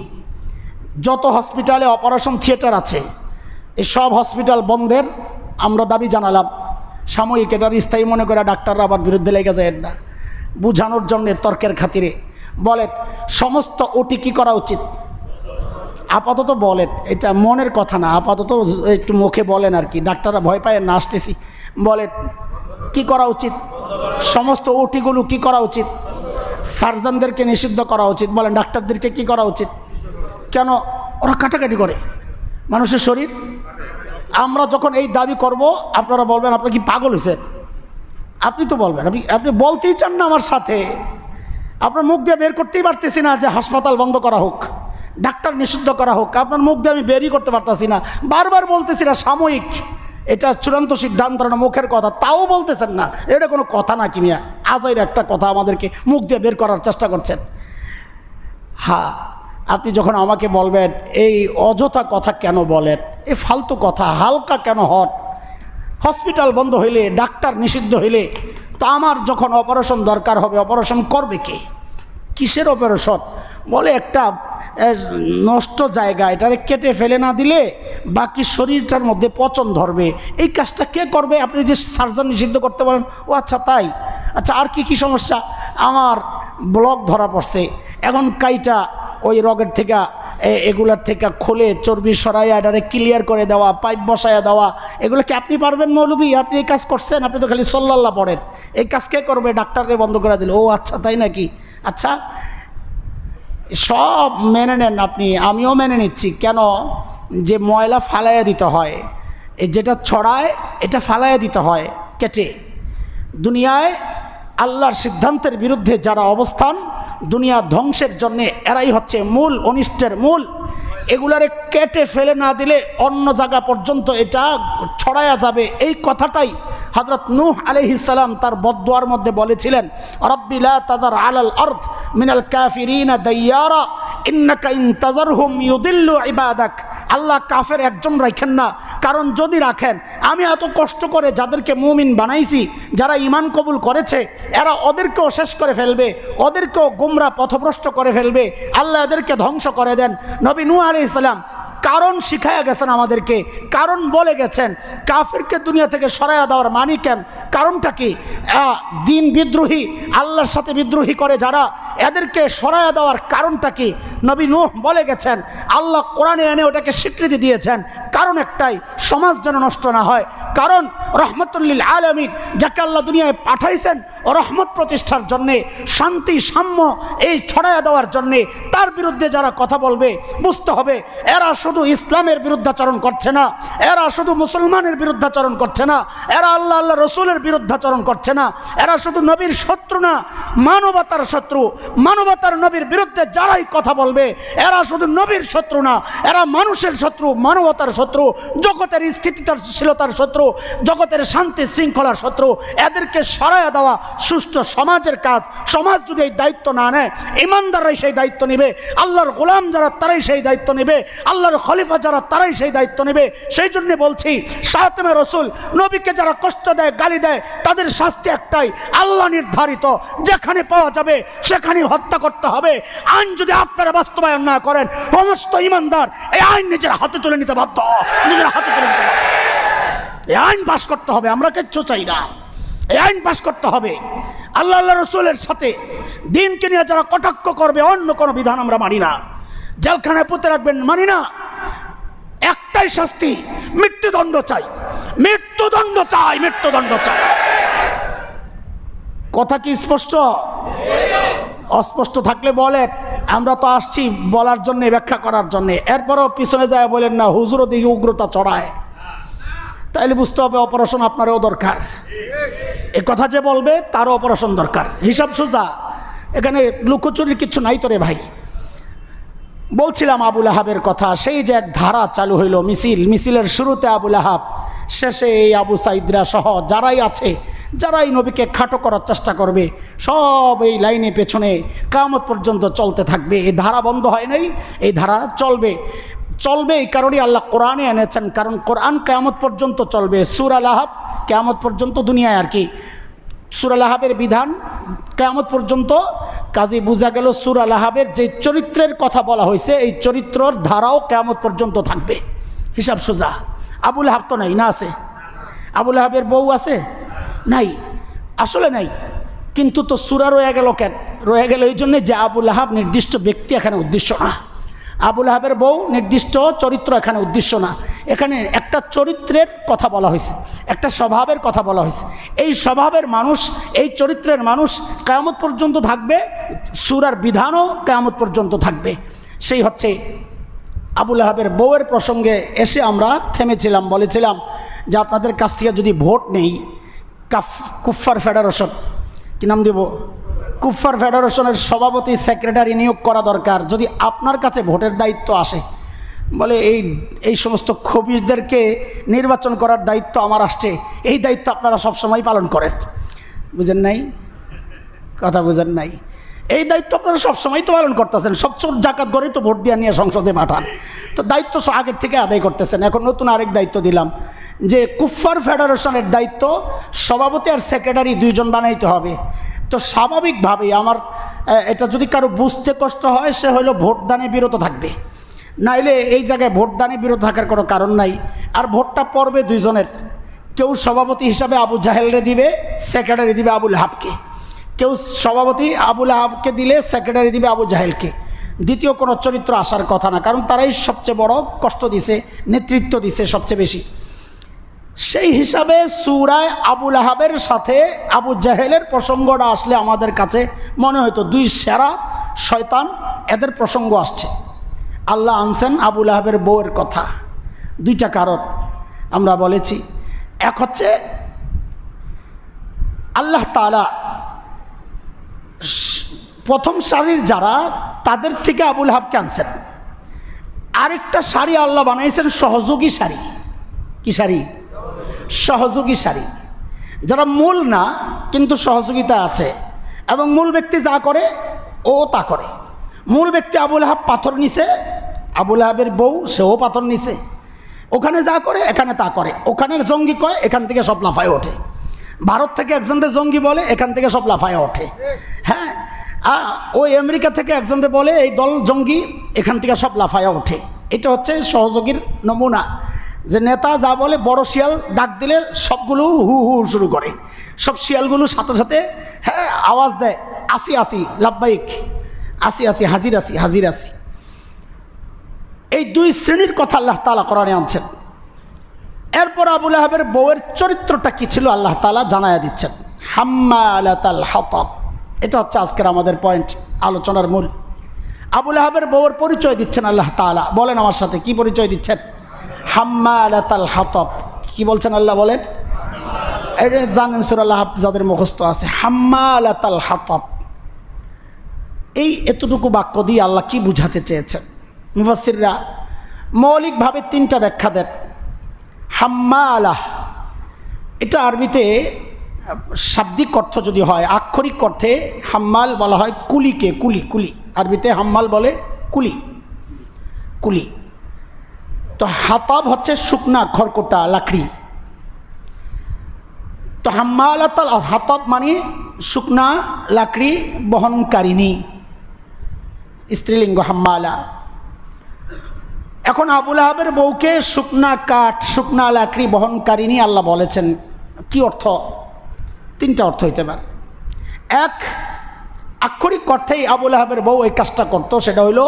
যত হসপিটালে অপারেশন থিয়েটার আছে, এই সব হসপিটাল বন্ধের আমরা দাবি জানালাম। সাময়িক, এটার স্থায়ী মনে করে ডাক্তাররা আবার বিরুদ্ধে লেগে যায় না, বুঝানোর জন্যে, তর্কের খাতিরে। বলেন সমস্ত ওটি কি করা উচিত? আপাতত বলেন, এটা মনের কথা না, আপাতত একটু মুখে বলেন আর কি, ডাক্তাররা ভয় পায় না, আসতেছি। বলেন কি করা উচিত? সমস্ত ওটিগুলো কি করা উচিত? সার্জনদেরকে নিষিদ্ধ করা উচিত। বলেন ডাক্তারদেরকে কি করা উচিত? কেন? ওরা কাটাকাটি করে মানুষের শরীর। আমরা যখন এই দাবি করব আপনারা বলবেন আপনি কি পাগল হয়েছেন? আপনি তো বলবেন, আপনি বলতেই চান না আমার সাথে, আপনার মুখ দিয়ে বের করতেই পারতেছি না যে হাসপাতাল বন্ধ করা হোক, ডাক্তার নিষিদ্ধ করা হোক, আপনার মুখ দিয়ে আমি বেরই করতে পারতেছি না। বারবার বলতেছি না সাময়িক, এটা চূড়ান্ত সিদ্ধান্ত না, মুখের কথা, তাও বলতেছেন না। এটা কোনো কথা না কি মিয়া? আজাইর একটা কথা আমাদেরকে মুখ দিয়ে বের করার চেষ্টা করছেন। হ্যাঁ, আপনি যখন আমাকে বলবেন এই অযথা কথা কেন বলেন, এই ফালতু কথা হালকা কেন হন, হসপিটাল বন্ধ হইলে, ডাক্তার নিষিদ্ধ হইলে, তো আমার যখন অপারেশন দরকার হবে অপারেশন করবে কে? কিসের অপারেশন? বলে একটা নষ্ট জায়গা, এটারে কেটে ফেলে না দিলে বাকি শরীরটার মধ্যে পচন ধরবে, এই কাজটা কে করবে? আপনি যে সার্জন নিষিদ্ধ করতে বলেন, ও আচ্ছা তাই, আচ্ছা আর কি কি সমস্যা? আমার ব্লক ধরা পড়ছে, এখন কাইটা ওই রগের থেকে এগুলার থেকে খুলে চর্বি সরাইয়া এটারে ক্লিয়ার করে দেওয়া, পাইপ বসাইয়া দেওয়া, এগুলো কি আপনি পারবেন মৌলবী? আপনি এই কাজ করছেন? আপনি তো খালি সাল্লাল্লাহ পড়েন, এই কাজ কে করবে? ডাক্তারকে বন্ধ করে দিল। ও আচ্ছা তাই নাকি? আচ্ছা সব মেনে নেন আপনি, আমিও মেনে নিচ্ছি। কেন? যে ময়লা ফালাইয়া দিতে হয়, এই যেটা ছড়ায় এটা ফালাইয়া দিতে হয় কেটে। দুনিয়ায় আল্লাহর সিদ্ধান্তের বিরুদ্ধে যারা অবস্থান, দুনিয়া ধ্বংসের জন্যে এরাই হচ্ছে মূল অনিষ্টের মূল। এগুলারে কেটে ফেলে না দিলে অন্য জায়গা পর্যন্ত এটা ছড়ায়া যাবে, এই কথাটাই হযরত নূহ আলাইহিস সালাম তার বদদুয়ার মধ্যে বলেছিলেন, রব্বি লা তাযার আলাল আরদ মিনাল কাফিরিনা দাইয়ারা ইন্নাকা ইন তাযারহুম ইউদিল্লু ইবাদাক। আল্লাহ কাফের একজন রাখেন না, কারণ যদি রাখেন আমি এত কষ্ট করে যাদেরকে মুমিন বানাইছি, যারা ঈমান কবুল করেছে, এরা ওদেরকেও শেষ করে ফেলবে, ওদেরকেও গোমরাহ পথভ্রষ্ট করে ফেলবে, আল্লাহ এদেরকে ধ্বংস করে দেন। নবী নূহ আলাইহিস সালাম কারণ শিখায়া গেছেন আমাদেরকে, কারণ বলে গেছেন। কাফেরকে দুনিয়া থেকে সরাইয়া দেওয়ার মানি কেন? কারণটা কি? দিন বিদ্রোহী, আল্লাহর সাথে বিদ্রোহী করে যারা, এদেরকে সরাইয়া দেওয়ার কারণটা কি? নবী নূহ বলে গেছেন, আল্লাহ কোরআনে এনে ওটাকে স্বীকৃতি দিয়েছেন। কারণ একটাই, সমাজ যেন নষ্ট না হয়। কারণ রহমতুল লিল আলামিন যাকে আল্লাহ দুনিয়ায় পাঠাইছেন রহমত প্রতিষ্ঠার জন্যে, শান্তি সাম্য এই ছড়াইয়া দেওয়ার জন্যে, তার বিরুদ্ধে যারা কথা বলবে বুঝতে হবে এরা শুধু ইসলামের বিরুদ্ধাচরণ করছে না, এরা শুধু মুসলমানের বিরুদ্ধাচরণ করছে না, এরা আল্লাহ আল্লাহ রসুলের বিরুদ্ধাচরণ করছে না, এরা শুধু নবীর শত্রু না, মানবতার শত্রু। মানবতার নবীর বিরুদ্ধে যারাই কথা বলবে এরা শুধু নবীর শত্রু না, এরা মানুষের শত্রু, মানবতার শত্রু, জগতের স্থিতিশীলতার শত্রু, জগতের শান্তি শৃঙ্খলার শত্রু। এদেরকে সরাইয়া দেওয়া সুষ্ঠু সমাজের কাজ। সমাজ যদি এই দায়িত্ব না নেয়, ইমানদাররাই সেই দায়িত্ব নেবে, আল্লাহর গোলাম যারা তারাই সেই দায়িত্ব নেবে, আল্লাহর খলিফা যারা তারাই সেই দায়িত্ব নেবে। সেই জন্য বলছি, শাতমে রসুল, নবীকে যারা কষ্ট দেয়, গালি দেয়, তাদের শাস্তি একটাই, আল্লাহ নির্ধারিত, যেখানে পাওয়া যাবে সেখানে হত্যা করতে হবে। আইন যদি আপনারা বাস্তবায়ন না করেন, সমস্ত ইমানদার এই আইন নিজের হাতে তুলে নিতে বাধ্য, নিজের হাতে তুলে নিতে বাধ্য। এই আইন পাশ করতে হবে, আমরা কিচ্ছু চাই না, এই আইন পাশ করতে হবে। আল্লাহ আল্লাহ রসুলের সাথে দিনকে নিয়ে যারা কটাক্ষ করবে, অন্য কোনো বিধান আমরা মানি না, জেলখানায় পুঁতে রাখবেন মানি না। একটাই শাস্তি, মৃত্যুদণ্ড চাই, মৃত্যুদণ্ড চাই, মৃত্যুদণ্ড চাই। কথা কি স্পষ্ট? অস্পষ্ট থাকলে বলেন, আমরা তো আসছি বলার জন্যে, ব্যাখ্যা করার জন্যে। এরপরও পিছনে যায় বলেন না হুজুরও দিকে উগ্রতা চড়ায়, তাইলে বুঝতে হবে অপারেশন আপনারও দরকার। এ কথা যে বলবে তারও অপারেশন দরকার। হিসাব সোজা, এখানে লুকোচুরির কিছু নাই তো রে ভাই। বলছিলাম আবু লাহাবের কথা, সেই যে এক ধারা চালু হইল, মিছিলের শুরুতে আবু লাহাব, শেষে এই আবু সাইদরা সহ যারাই আছে, যারাই নবীকে খাটো করার চেষ্টা করবে, সব এই লাইনে পেছনে কিয়ামত পর্যন্ত চলতে থাকবে। এই ধারা বন্ধ হয় নাই, এই ধারা চলবে। এই কারণেই আল্লাহ কোরআনে এনেছেন, কারণ কোরআন কিয়ামত পর্যন্ত চলবে। সূরা লাহাব কিয়ামত পর্যন্ত দুনিয়ায় আর কি, সূরা লাহাবের বিধান কিয়ামত পর্যন্ত। কাজে বোঝা গেল সূরা লাহাবের যে চরিত্রের কথা বলা হয়েছে, এই চরিত্রর ধারাও কিয়ামত পর্যন্ত থাকবে। হিসাব সোজা। আবু লাহাব তো নাই, না আছে? আবু লাহাবের বউ আছে? নাই, আসলে নাই, কিন্তু তো সূরা রয়ে গেল কেন? রয়ে গেল এই জন্যে যে আবু লাহাব নির্দিষ্ট ব্যক্তি এখানে উদ্দেশ্য না, আবু লাহাবের বউ নির্দিষ্ট চরিত্র এখানে উদ্দেশ্য না। এখানে একটা চরিত্রের কথা বলা হয়েছে, একটা স্বভাবের কথা বলা হয়েছে। এই স্বভাবের মানুষ, এই চরিত্রের মানুষ কিয়ামত পর্যন্ত থাকবে, সূরার বিধানও কিয়ামত পর্যন্ত থাকবে। সেই হচ্ছে আবুল আহাবের বউয়ের প্রসঙ্গে এসে আমরা থেমেছিলাম, বলেছিলাম যে আপনাদের কাছ থেকে যদি ভোট নেই, কুফফার ফেডারেশন, কি নাম দেব, কুফফার ফেডারেশনের সভাপতি সেক্রেটারি নিয়োগ করা দরকার, যদি আপনার কাছে ভোটের দায়িত্ব আসে, বলে এই সমস্ত খবিশদেরকে নির্বাচন করার দায়িত্ব আমার আসছে, এই দায়িত্ব আপনারা সবসময় পালন করেন। বুঝেন নাই কথা, বুঝেন নাই? এই দায়িত্ব আপনারা সবসময় তো পালন করতেছেন, সব চোর জাকাত করেই তো ভোট দিয়ে নিয়ে সংসদে পাঠান, তো দায়িত্ব আগের থেকে আদায় করতেছেন। এখন নতুন আরেক দায়িত্ব দিলাম যে কুফফার ফেডারেশনের দায়িত্ব সভাপতি আর সেক্রেটারি দুইজন বানাইতে হবে। তো স্বাভাবিকভাবেই আমার এটা যদি কারো বুঝতে কষ্ট হয়, সে হলো ভোটদানে বিরত থাকবে, নাইলে এই জায়গায় ভোটদানে বিরত থাকার কোনো কারণ নাই। আর ভোটটা পড়বে দুইজনের, কেউ সভাপতি হিসাবে আবু জাহেলরে দিবে, সেক্রেটারি দিবে আবুল আহাবকে, কেউ সভাপতি আবুল আহাবকে দিলে সেক্রেটারি দিবে আবু জাহেলকে। দ্বিতীয় কোনো চরিত্র আসার কথা না, কারণ তারাই সবচেয়ে বড় কষ্ট দিছে, নেতৃত্ব দিছে সবচেয়ে বেশি। সেই হিসাবে সূরায়ে আবুল আহাবের সাথে আবু জাহেলের প্রসঙ্গটা আসলে আমাদের কাছে মনে হতো দুই সেরা শয়তান, এদের প্রসঙ্গ আসছে। আল্লাহ আনছেন আবুল আহাবের বউয়ের কথা, দুইটা কারণ আমরা বলেছি। এক হচ্ছে আল্লাহ তাআলা প্রথম সারির যারা, তাদের থেকে আবুল আহাবকে আনছেন। আরেকটা সারি আল্লাহ বানাইছেন সহযোগী সারি। কি সারি? সহযোগী সারি, যারা মূল না কিন্তু সহযোগিতা আছে, এবং মূল ব্যক্তি যা করে ও তা করে। মূল ব্যক্তি আবুল আহাব পাথর নিছে, আবুল আহাবের বউ সেও পাথর নিছে, ওখানে যা করে এখানে তা করে। ওখানে জঙ্গি কয়, এখান থেকে সব লাফায় ওঠে। ভারত থেকে একজনকে জঙ্গি বলে, এখান থেকে সব লাফায় ওঠে। হ্যাঁ, ওই আমেরিকা থেকে একজনকে বলে এই দল জঙ্গি, এখান থেকে সব লাফায় ওঠে। এটা হচ্ছে সহযোগীর নমুনা, যে নেতা যা বলে, বড় শিয়াল ডাক দিলে সবগুলো হু হু শুরু করে, সব শিয়ালগুলো সাথে সাথে হ্যাঁ আওয়াজ দেয়, আসি আসি লাব্বাইক, আসি আসি হাজির আসি হাজির আসি। এই দুই শ্রেণীর কথা আল্লাহ তাআলা কোরআনে আনছেন। এরপর আবুল আহাবের বউয়ের চরিত্রটা কি ছিল আল্লাহ তাআলা জানায়া দিচ্ছেন, হাম্মালাতাল হাতাব। এটা হচ্ছে আজকের আমাদের পয়েন্ট, আলোচনার মূল। আবুল আহাবের বউয়ের পরিচয় দিচ্ছেন আল্লাহ তাআলা। বলেন আমার সাথে, কি পরিচয় দিচ্ছেন? হাম্মালাতাল হাতাব। কি বলছেন আল্লাহ? বলেন। এটা জানেন সূরা লাহাব যাদের মুখস্থ আছে, হাম্মালাতাল হাতাব। এই এতটুকু বাক্য দিয়ে আল্লাহ কি বুঝাতে চেয়েছেন? মুফাসসিররা মৌলিকভাবে তিনটা ব্যাখ্যা দেন। হাম্মালাহ, এটা আরবিতে শাব্দিক অর্থ যদি হয়, আক্ষরিক অর্থে হাম্মাল বলা হয় কুলিকে, কুলি কুলি, আরবিতে হাম্মাল বলে কুলি কুলি। তো হাতাব হচ্ছে শুকনা খড়কুটা লাকড়ি। তো হাম্মালাতাল হাতাব মানে শুকনা লাকড়ি বহনকারিনী, স্ত্রীলিঙ্গ হাম্মালা। এখন আবুল আহাবের বউকে শুকনা কাঠ, শুকনা লাকড়ি বহনকারিনী আল্লাহ বলেছেন। কি অর্থ? তিনটা অর্থ হইতে পারে। এক, আক্ষরিক অর্থেই আবুল আহাবের বউ এই কাজটা করতো, সেটা হইল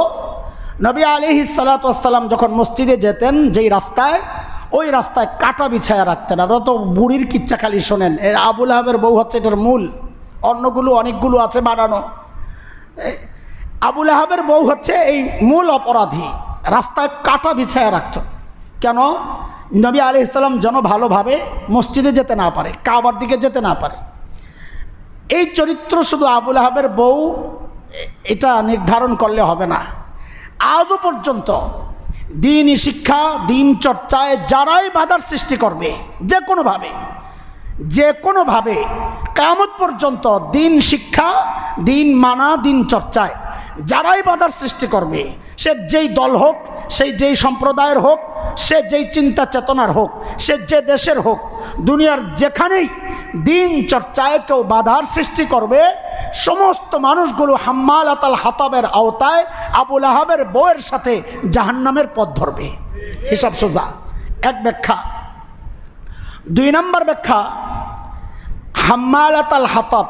নবী আলাইহিস সালাতু ওয়াস সালাম যখন মসজিদে যেতেন, যেই রাস্তায়, ওই রাস্তায় কাটা বিছায়া রাখতেন। আপনারা তো বুড়ির কিচ্ছা খালি শোনেন, এর আবুল আহাবের বউ হচ্ছে এটার মূল, অন্যগুলো অনেকগুলো আছে বানানো। আবুল আহাবের বউ হচ্ছে এই মূল অপরাধী, রাস্তায় কাটা বিছায়া রাখত। কেন? নবী আলাইহিস সালাম যেন ভালোভাবে মসজিদে যেতে না পারে, কাবার দিকে যেতে না পারে। এই চরিত্র শুধু আবুল আহাবের বউ এটা নির্ধারণ করলে হবে না। আজও পর্যন্ত দ্বীনি শিক্ষা, দিন চর্চায় যারাই বাধার সৃষ্টি করবে, যে কোনোভাবে কিয়ামত পর্যন্ত দিন শিক্ষা, দিন মানা, দিন চর্চায় যারাই বাধার সৃষ্টি করবে, সে যেই দল হোক, সেই যেই সম্প্রদায়ের হোক, সে যেই চিন্তা চেতনার হোক, সে যে দেশের হোক, দুনিয়ার যেখানেই দিন চর্চায় কেউ বাধার সৃষ্টি করবে, সমস্ত মানুষগুলো হাম্মালাতাল হাতাবের আওতায় আবুল আহাবের বউয়ের সাথে জাহান্নামের পথ ধরবে। হিসাব সোজা। এক ব্যাখ্যা। দুই নম্বর ব্যাখ্যা, হাম্মালাতাল হাতাব,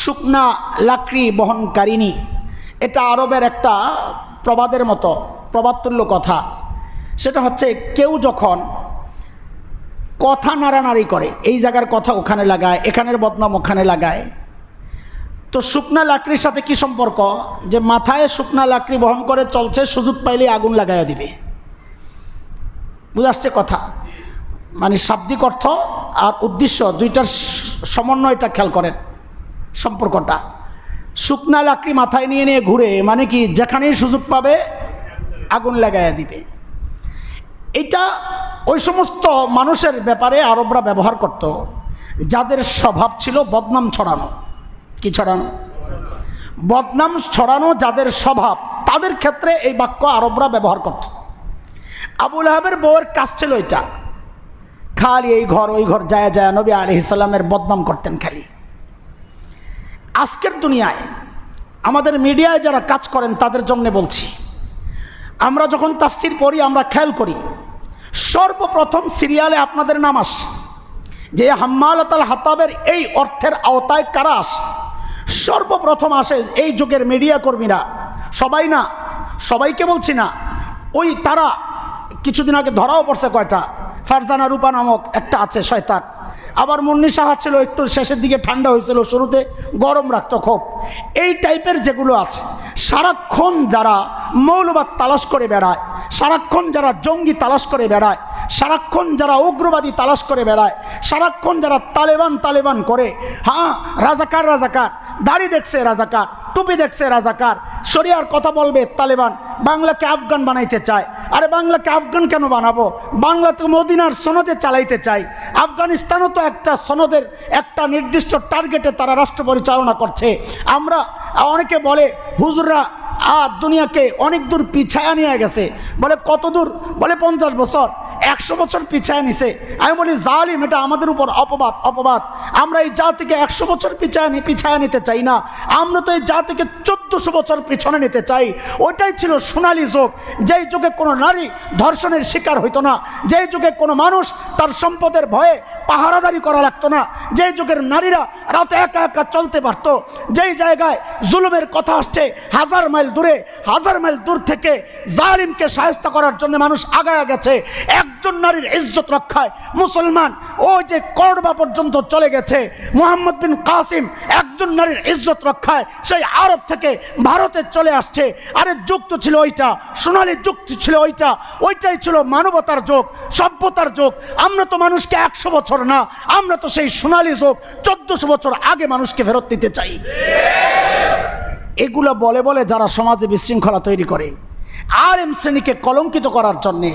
শুকনা লাকড়ি বহনকারিনী, এটা আরবের একটা প্রবাদের মতো, প্রবাদতুল্য কথা। সেটা হচ্ছে কেউ যখন কথা নাড়ানাড়ি করে, এই জায়গার কথা ওখানে লাগায়, এখানের বদনাম ওখানে লাগায়, তো শুকনা লাকড়ির সাথে কি সম্পর্ক? যে মাথায় শুকনা লাকড়ি বহন করে চলছে, সুযোগ পাইলে আগুন লাগাইয়া দিবে। বুঝে আসছে কথা? মানে শাব্দিক অর্থ আর উদ্দেশ্য দুইটার সমন্বয়টা খেয়াল করেন, সম্পর্কটা। শুকনা লাকড়ি মাথায় নিয়ে নিয়ে ঘুরে, মানে কি যেখানেই সুযোগ পাবে আগুন লাগাইয়া দিবে। এটা ওই সমস্ত মানুষের ব্যাপারে আরবরা ব্যবহার করত যাদের স্বভাব ছিল বদনাম ছড়ানো। কি ছড়ানো? বদনাম ছড়ানো যাদের স্বভাব, তাদের ক্ষেত্রে এই বাক্য আরবরা ব্যবহার করত। আবু লাহাবের বউয়ের কাজ ছিল এটা, খালি এই ঘর ওই ঘর যায় যায় নবী আলাইহিস সালামের বদনাম করতেন খালি। আজকের দুনিয়ায় আমাদের মিডিয়ায় যারা কাজ করেন তাদের জন্য বলছি, আমরা যখন তাফসির পড়ি আমরা খেয়াল করি সর্বপ্রথম সিরিয়ালে আপনাদের নাম আসে যে হাম্মালাতুল হাতাবের এই অর্থের আওতায় কারা আসে। সর্বপ্রথম আসে এই যুগের মিডিয়া কর্মীরা, সবাই না, সবাইকে বলছি না, ওই তারা কিছুদিন আগে ধরাও পড়ছে কয়টা, ফারজানা রূপা নামক একটা আছে শয়তান। আবার মুন্নি সাহা ছিল, একটু শেষের দিকে ঠান্ডা হয়েছিল, শুরুতে গরম রাখতো খুব। এই টাইপের যেগুলো আছে, সারাক্ষণ যারা মৌলবাদ তালাশ করে বেড়ায়, সারাক্ষণ যারা জঙ্গি তালাশ করে বেড়ায়, সারাক্ষণ যারা উগ্রবাদী তালাশ করে বেড়ায়, সারাক্ষণ যারা তালেবান করে, হ্যাঁ রাজাকার রাজাকার, দাড়ি দেখছে রাজাকার, টুপি দেখছে রাজাকার, শরিয়ার কথা বলবে তালেবান, বাংলাকে আফগান বানাইতে চায়। আরে বাংলাকে আফগান কেন বানাবো? বাংলা তো মদিনার সনদে চালাইতে চাই। আফগানিস্তানও তো একটা সনদের একটা নির্দিষ্ট টার্গেটে তারা রাষ্ট্র পরিচালনা করছে। আমরা অনেকে বলে হুজুররা দুনিয়াকে অনেক দূর পিছায়া নিয়ে গেছে। বলে কত দূর? বলে 50 বছর, 100 বছর পিছায়া নিছে। আমি বলি জালিম, এটা আমাদের উপর অপবাদ। আমরা এই জাতিকে 100 বছর পিছায়া নিতে চাই না, আমরা তো এই জাতিকে 1400 বছর পিছনে নিতে চাই। ওইটাই ছিল সোনালী যুগ, যেই যুগে কোনো নারী ধর্ষণের শিকার হইতো না, যেই যুগে কোনো মানুষ তার সম্পদের ভয়ে পাহারাদারি করা লাগতো না, যেই যুগের নারীরা রাতে একা একা চলতে পারতো, যেই জায়গায় জুলুমের কথা আসছে হাজার মাইল দূর থেকে জালিমকে শায়েস্ত করার জন্য মানুষ আগায়া গেছে। একজন নারীর ইজ্জত রক্ষায় মুসলমান ওই যে করডবা পর্যন্ত চলে গেছে। মুহাম্মদ বিন কাসিম একজন নারীর ইজ্জত রক্ষায় সেই আরব থেকে ভারতে চলে আসছে। আরে যুগ তো ছিল ওইটা, সোনালী যুগ ছিল ওইটাই ছিল মানবতার যুগ, সভ্যতার যুগ। আমরা তো মানুষকে 100 বছর না, আমরা তো সেই সোনালী যুগ 1400 বছর আগে মানুষকে ফেরত দিতে চাই। এগুলো বলে বলে যারা সমাজে বিশৃঙ্খলা তৈরি করে, আলেম শ্রেণীকে কলঙ্কিত করার জন্যে,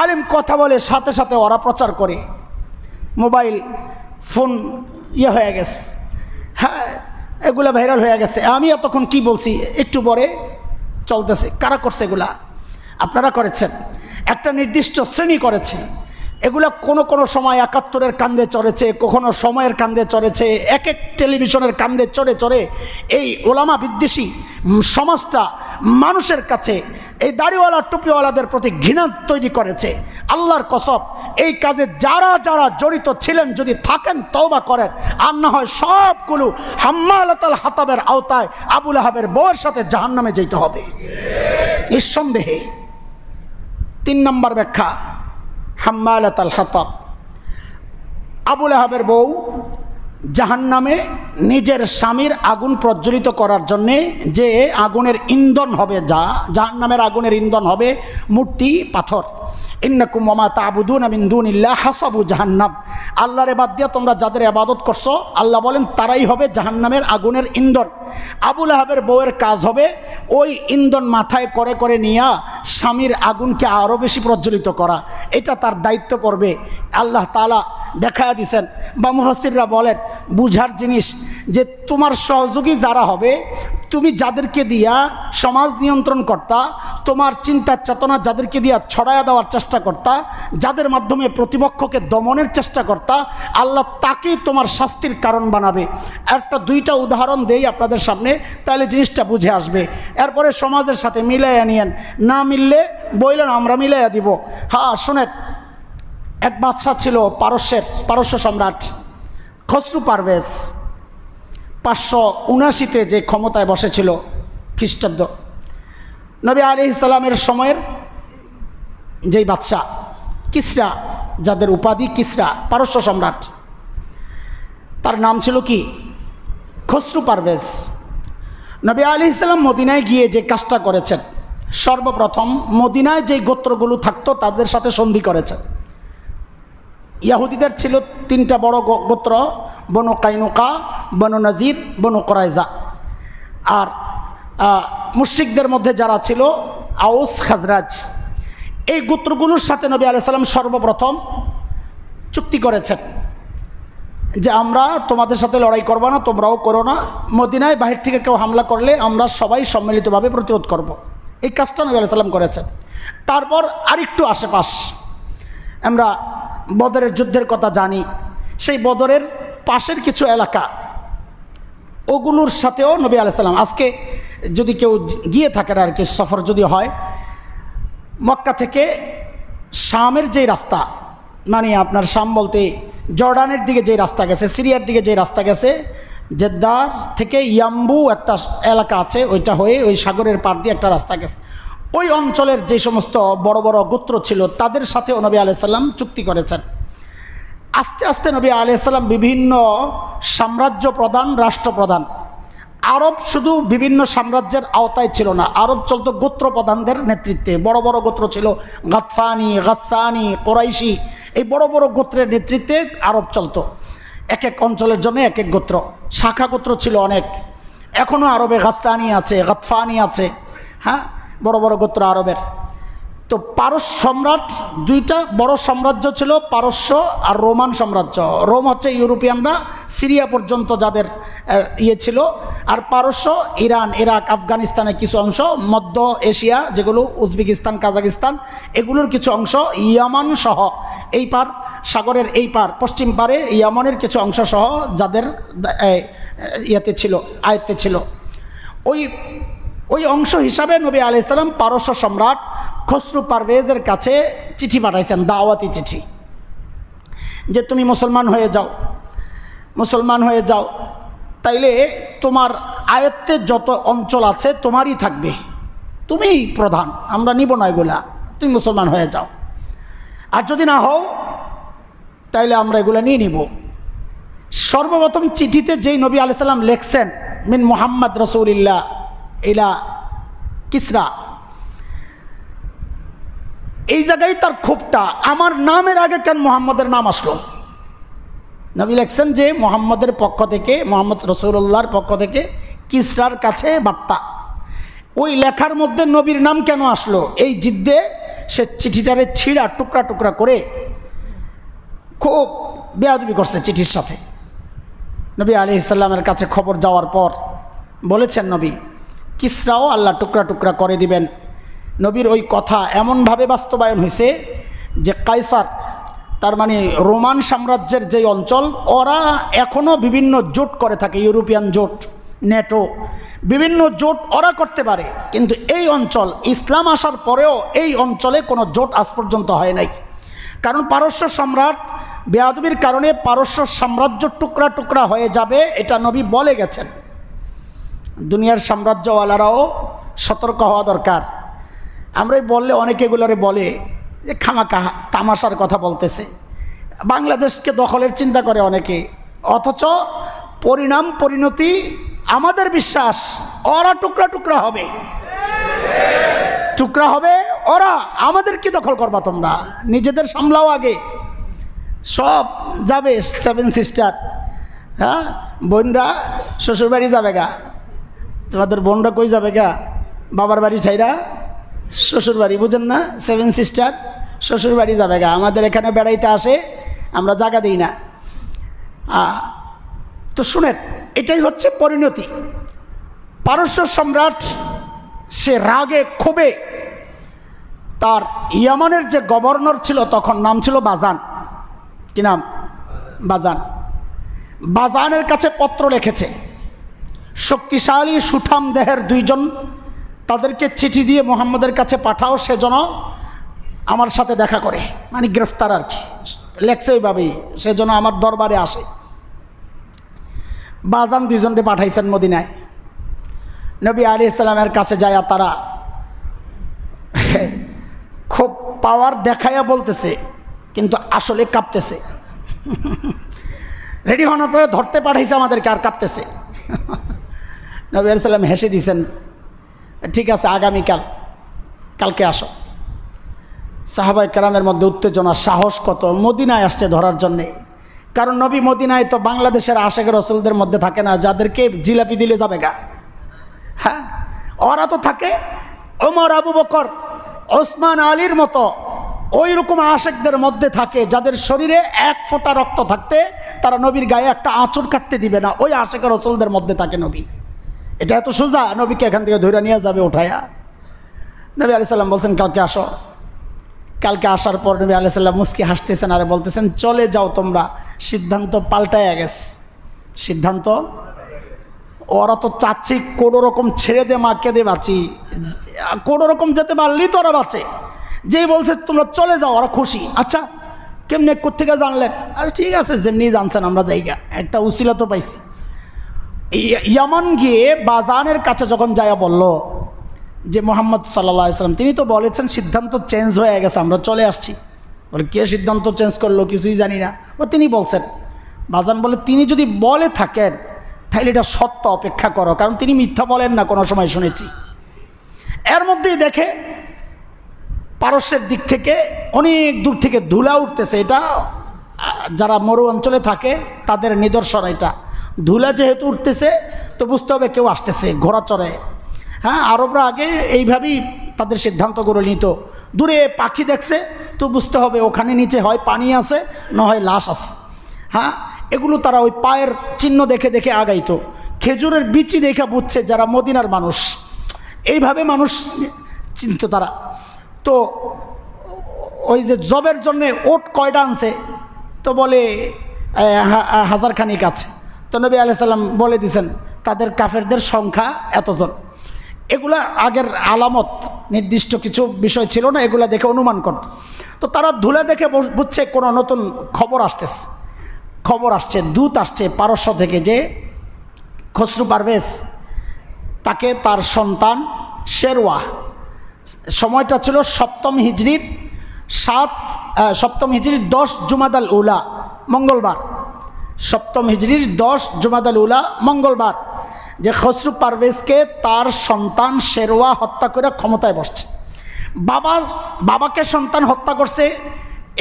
আলেম কথা বলে সাথে সাথে ওরা প্রচার করে। মোবাইল ফোন হয়ে গেছে, হ্যাঁ এগুলা ভাইরাল হয়ে গেছে। আমি এতক্ষণ কি বলছি একটু পরে চলতেছে। কারা করছে এগুলা? আপনারা করেছেন, একটা নির্দিষ্ট শ্রেণী করেছে। এগুলা কোনো সময় 71-এর কান্দে চড়েছে, কখনো সময়ের কান্দে চড়েছে, এক টেলিভিশনের কান্দে চড়ে এই ওলামা বিদ্বেষী সমাজটা মানুষের কাছে এই দাড়িওয়ালা টুপিওয়ালাদের প্রতি ঘৃণা তৈরি করেছে। আল্লাহর কসম, এই কাজে যারা যারা জড়িত ছিলেন যদি থাকেন তওবা করেন, আর না হয় সবগুলো হাম্মালাতুল হাতাবের আওতায় আবু লাহাবের বউয়ের সাথে জাহান্নামে যেতে হবে নিঃসন্দেহে। 3 নম্বর ব্যাখ্যা, হাম্মালাতুল হাতাব, আবু লাহাবের বউ জাহান্নামে নিজের স্বামীর আগুন প্রজ্বলিত করার জন্যে যে আগুনের ইন্ধন হবে, জাহান্নামের আগুনের ইন্ধন হবে মূর্তি পাথর। ইন্নাকুম ওয়া মা তা'বুদুনা মিন দুনিল্লাহ হাসাবু জাহান্নাম, আল্লাহর বাদ দিয়ে তোমরা যাদের ইবাদত করছো আল্লাহ বলেন তারাই হবে জাহান্নামের আগুনের ইন্ধন। আবু লাহাবের বউয়ের কাজ হবে ওই ইন্ধন মাথায় করে নিয়ে স্বামীর আগুনকে আরও বেশি প্রজ্বলিত করা, এটা তার দায়িত্ব পড়বে। আল্লাহ তাআলা দেখায়া দিছেন বা মুফাসসিররা বলেন বুঝার জিনিস যে তোমার সহযোগী যারা হবে, তুমি যাদেরকে দিয়া সমাজ নিয়ন্ত্রণ করতা, তোমার চিন্তা চেতনা যাদেরকে দিয়া ছড়ায়া দেওয়ার চেষ্টা করতা, যাদের মাধ্যমে প্রতিপক্ষকে দমনের চেষ্টা করতা, আল্লাহ তাকেই তোমার শাস্তির কারণ বানাবে। একটা 2টা উদাহরণ দেই আপনাদের সামনে, তাহলে জিনিসটা বুঝে আসবে। এরপরে সমাজের সাথে মিলাইয়া নিয়েন, না মিললে বললেন আমরা মিলাইয়া দিব। হ্যাঁ শোনেন, এক বাদশা ছিল পারস্য সম্রাট খসরু পারভেজ, 579-তে যে ক্ষমতায় বসেছিল খ্রিস্টাব্দ, নবী আলাইহিস সালামের সময়ের যেই বাদশা কিসরা, যাদের উপাধি কিসরা, পারস্য সম্রাট, তার নাম ছিল কি? খসরু পারভেজ। নবী আলাইহিস সালাম মদিনায় গিয়ে যে কাজটা করেছেন, সর্বপ্রথম মদিনায় যেই গোত্রগুলো থাকতো তাদের সাথে সন্ধি করেছেন। ইয়াহুদিদের ছিল 3টা বড় গোত্র, বনু কাইনুকা, বনু নজির, বনু কোরাইজা। আর মুশরিকদের মধ্যে যারা ছিল আউস খাজরাজ। এই গোত্রগুলোর সাথে নবী আলাইহিস সালাম সর্বপ্রথম চুক্তি করেছেন যে আমরা তোমাদের সাথে লড়াই করবো না, তোমরাও করো না, মদিনায় বাহির থেকে কেউ হামলা করলে আমরা সবাই সম্মিলিতভাবে প্রতিরোধ করব। এই কাজটা নবী আলাইহিস সালাম করেছেন। তারপর আরেকটু আশেপাশ আমরা বদরের যুদ্ধের কথা জানি, সেই বদরের পাশের কিছু এলাকা ওগুলোর সাথেও নবী আলাইহিস সালাম, আজকে যদি কেউ গিয়ে থাকেন আর কি, সফর যদি হয়, মক্কা থেকে শামের যেই রাস্তা, মানে আপনার শাম বলতে জর্ডানের দিকে যেই রাস্তা গেছে, সিরিয়ার দিকে যেই রাস্তা গেছে, জেদ্দার থেকে ইয়াম্বু একটা এলাকা আছে, ওইটা হয়ে ওই সাগরের পার দিয়ে একটা রাস্তা গেছে। ওই অঞ্চলের যে সমস্ত বড় বড় গোত্র ছিল তাদের সাথেও নবী আলাইহিস সালাম চুক্তি করেছেন। আস্তে আস্তে নবী আলাইহিস সালাম বিভিন্ন সাম্রাজ্য প্রধান, রাষ্ট্রপ্রধান, আরব শুধু বিভিন্ন সাম্রাজ্যের আওতায় ছিল না, আরব চলতো গোত্র প্রধানদের নেতৃত্বে। বড় বড় গোত্র ছিল গাতফানি, গাসসানি, কোরাইশি, এই বড় বড় গোত্রের নেতৃত্বে আরব চলতো। এক এক অঞ্চলের জন্য এক এক গোত্র, শাখা গোত্র ছিল অনেক। এখনও আরবে গাসসানি আছে, গাতফানি আছে, হ্যাঁ, বড় বড় গোত্র আরবের। তো পারস্য সম্রাট, 2টা বড় সাম্রাজ্য ছিল, পারস্য আর রোমান সাম্রাজ্য। রোম হচ্ছে ইউরোপিয়ানরা সিরিয়া পর্যন্ত যাদের ইয়ে ছিল, আর পারস্য ইরান, ইরাক, আফগানিস্তানের কিছু অংশ, মধ্য এশিয়া যেগুলো উজবেকিস্তান, কাজাকিস্তান, এগুলোর কিছু অংশ, ইয়ামান সহ এই পার, সাগরের এই পার পশ্চিম পারে ইয়ামানের কিছু অংশ সহ যাদের ইয়েতে ছিল, আয়ত্তে ছিল। ওই অংশ হিসাবে নবী আলাইহিস সালাম পারস্য সম্রাট খসরু পারভেজের কাছে চিঠি পাঠাইছেন, দাওয়াতি চিঠি, যে তুমি মুসলমান হয়ে যাও, মুসলমান হয়ে যাও, তাইলে তোমার আয়ত্তে যত অঞ্চল আছে তোমারই থাকবে, তুমিই প্রধান, আমরা নিব না এগুলা, তুমি মুসলমান হয়ে যাও। আর যদি না হও তাইলে আমরা এগুলো নিয়ে নিব। সর্বপ্রথম চিঠিতে যেই নবী আলাইহিস সালাম লেখছেন, মিন মুহাম্মদ রাসূলুল্লাহ ইলা কিসরা, এই জায়গায় তার ক্ষোভটা, আমার নামের আগে কেন মুহাম্মদের নাম আসলো? নবী লেখছেন যে মুহাম্মদের পক্ষ থেকে, মুহাম্মদ রাসূলুল্লাহর পক্ষ থেকে কিসরার কাছে বার্তা। ওই লেখার মধ্যে নবীর নাম কেন আসলো? এই জিদ্দে সে চিঠিটারে ছিঁড়া টুকরা টুকরা করে খুব বেয়াদবি করছে চিঠির সাথে। নবী আলাইহিস সালামের কাছে খবর যাওয়ার পর বলেছেন নবী, কিসরাও আল্লাহ টুকরা টুকরা করে দিবেন। নবীর ওই কথা এমনভাবে বাস্তবায়ন হয়েছে যে কায়সার, তার মানে রোমান সাম্রাজ্যের যেই অঞ্চল, ওরা এখনও বিভিন্ন জোট করে থাকে, ইউরোপিয়ান জোট, নেটো, বিভিন্ন জোট ওরা করতে পারে, কিন্তু এই অঞ্চল ইসলাম আসার পরেও এই অঞ্চলে কোনো জোট আজ পর্যন্ত হয় নাই। কারণ পারস্য সম্রাট বেয়াদবির কারণে পারস্য সাম্রাজ্য টুকরা টুকরা হয়ে যাবে, এটা নবী বলে গেছেন। দুনিয়ার সাম্রাজ্যওয়ালারাও সতর্ক হওয়া দরকার। আমরাই বললে অনেকে এগুলোরে বলে যে খামাখা তামাশার কথা বলতেছে, বাংলাদেশকে দখলের চিন্তা করে অনেকে, অথচ পরিণাম পরিণতি আমাদের বিশ্বাস ওরা টুকরা টুকরা হবে, টুকরা হবে ওরা। আমাদের কি দখল করবা তোমরা? নিজেদের সামলাও আগে, সব যাবে 7 সিস্টার, হ্যাঁ, বোনরা শ্বশুরবাড়ি যাবে গা, তোমাদের বোনরা কই যাবে গা? বাবার বাড়ি ছাইরা শ্বশুরবাড়ি, বুঝেন না? 7 সিস্টার শ্বশুরবাড়ি যাবে গা, আমাদের এখানে বেড়াইতে আসে, আমরা জায়গা দিই না। তো শুনেন, এটাই হচ্ছে পরিণতি। পারস্য সম্রাট সে রাগে ক্ষোভে তার ইয়ামানের যে গভর্নর ছিল তখন, নাম ছিল বাজান, কি নাম? বাজান। বাজানের কাছে পত্র লিখেছে, শক্তিশালী সুঠাম দেহের 2 জন, তাদেরকে চিঠি দিয়ে মুহাম্মদের কাছে পাঠাও, সেজন্য আমার সাথে দেখা করে, মানে গ্রেফতার আর কি, লেখছে ওইভাবেই, সেজন্য আমার দরবারে আসে। বাজান 2 জনকে পাঠাইছেন মদিনায়। নবী আলাইহিস সালামের কাছে যায়, তারা খুব পাওয়ার দেখাইয়া বলতেছে, কিন্তু আসলে কাঁপতেছে। রেডি হওয়ার পরে ধরতে পাঠাইছে আমাদেরকে, আর কাঁপতেছে। নবী আলাইহিস সালাম হেসে দিয়েছেন, ঠিক আছে আগামীকাল কালকে আসো। সাহাবায়ে কেরামের মধ্যে উত্তেজনা, সাহস কত, মদিনায় আসছে ধরার জন্যে। কারণ নবী মদিনায় তো বাংলাদেশের আশেকের রসুলদের মধ্যে থাকে না, যাদেরকে জিলাপি দিলে যাবে গা। হ্যাঁ, ওরা তো থাকে ওমর, আবু বকর, ওসমান, আলীর মতো ওই রকম আশেকদের মধ্যে থাকে, যাদের শরীরে এক ফোঁটা রক্ত থাকতে তারা নবীর গায়ে একটা আঁচড় কাটতে দিবে না। ওই আশেকের রসুলদের মধ্যে থাকে নবী। এটা এত সোজা, নবীকে এখান থেকে ধরে নিয়ে যাবে উঠায়া। নবী আলাইহিস সালাম বলছেন কালকে আসো। কালকে আসার পর নবী আলাইহিস সালাম মুস্কি হাসতেছেন আর বলতেছেন চলে যাও তোমরা, সিদ্ধান্ত পাল্টায়া গেছে। সিদ্ধান্ত, ওরা তো চাচ্ছি কোনো রকম ছেড়ে দে মা, কেঁদে বাঁচি, কোনো রকম যেতে পারলেই তো ওরা বাঁচে। যেই বলছে তোমরা চলে যাও, ওরা খুশি। আচ্ছা কেমনি কোত্থেকে জানলেন? আরে ঠিক আছে, যেমনি জানছেন আমরা জায়গা, একটা উসিলা তো পাইছি। ইয়ামান গিয়ে বাজানের কাছে যখন যায়া বলল যে মুহাম্মদ সাল্লাল্লাহু আলাইহি ওয়াসাল্লাম তিনি তো বলেছেন সিদ্ধান্ত চেঞ্জ হয়ে গেছে, আমরা চলে আসছি। বলে কে সিদ্ধান্ত চেঞ্জ করলো? কিছুই জানি না। ও তিনি বলছেন। বাজান বলে তিনি যদি বলে থাকেন তাহলে এটা সত্য, অপেক্ষা করো, কারণ তিনি মিথ্যা বলেন না, কোনো সময় শুনেছি। এর মধ্যেই দেখে পারস্যের দিক থেকে অনেক দূর থেকে ধুলা উঠতেছে। এটা যারা মরু অঞ্চলে থাকে তাদের নিদর্শন। এটা ধুলা যেহেতু উঠতেছে তো বুঝতে হবে কেউ আসতেছে ঘোড়া চড়ে। হ্যাঁ, আরবরা আগে এইভাবেই তাদের সিদ্ধান্তগুলো নিত। দূরে পাখি দেখছে তো বুঝতে হবে ওখানে নিচে হয় পানি আছে, না হয় লাশ আছে। হ্যাঁ, এগুলো তারা ওই পায়ের চিহ্ন দেখে দেখে আগাইতো। খেজুরের বিচি দেখে বুঝছে যারা মদিনার মানুষ, এইভাবে মানুষ চিনত তারা। তো ওই যে জবের জন্যে ওট কয়টা আনছে? তো বলে 1000 খানিক আছে। তো নবী আলাইহিস সালাম বলে দিয়েছেন তাদের কাফেরদের সংখ্যা এতজন। এগুলা আগের আলামত, নির্দিষ্ট কিছু বিষয় ছিল না, এগুলা দেখে অনুমান করত। তো তারা ধুলা দেখে বুঝছে কোনো নতুন খবর আসতেছে। খবর আসছে, দূত আসছে পারস্য থেকে যে খসরু পারভেজ, তাকে তার সন্তান শেরওয়া, সময়টা ছিল 7ম হিজরির 10 জুমাদাল উলা মঙ্গলবার। 7ম হিজরির 10 জুমাদাল উলা মঙ্গলবার যে খসরু পারভেজকে তার সন্তান শেরওয়া হত্যা করে ক্ষমতায় বসছে। বাবাকে সন্তান হত্যা করছে,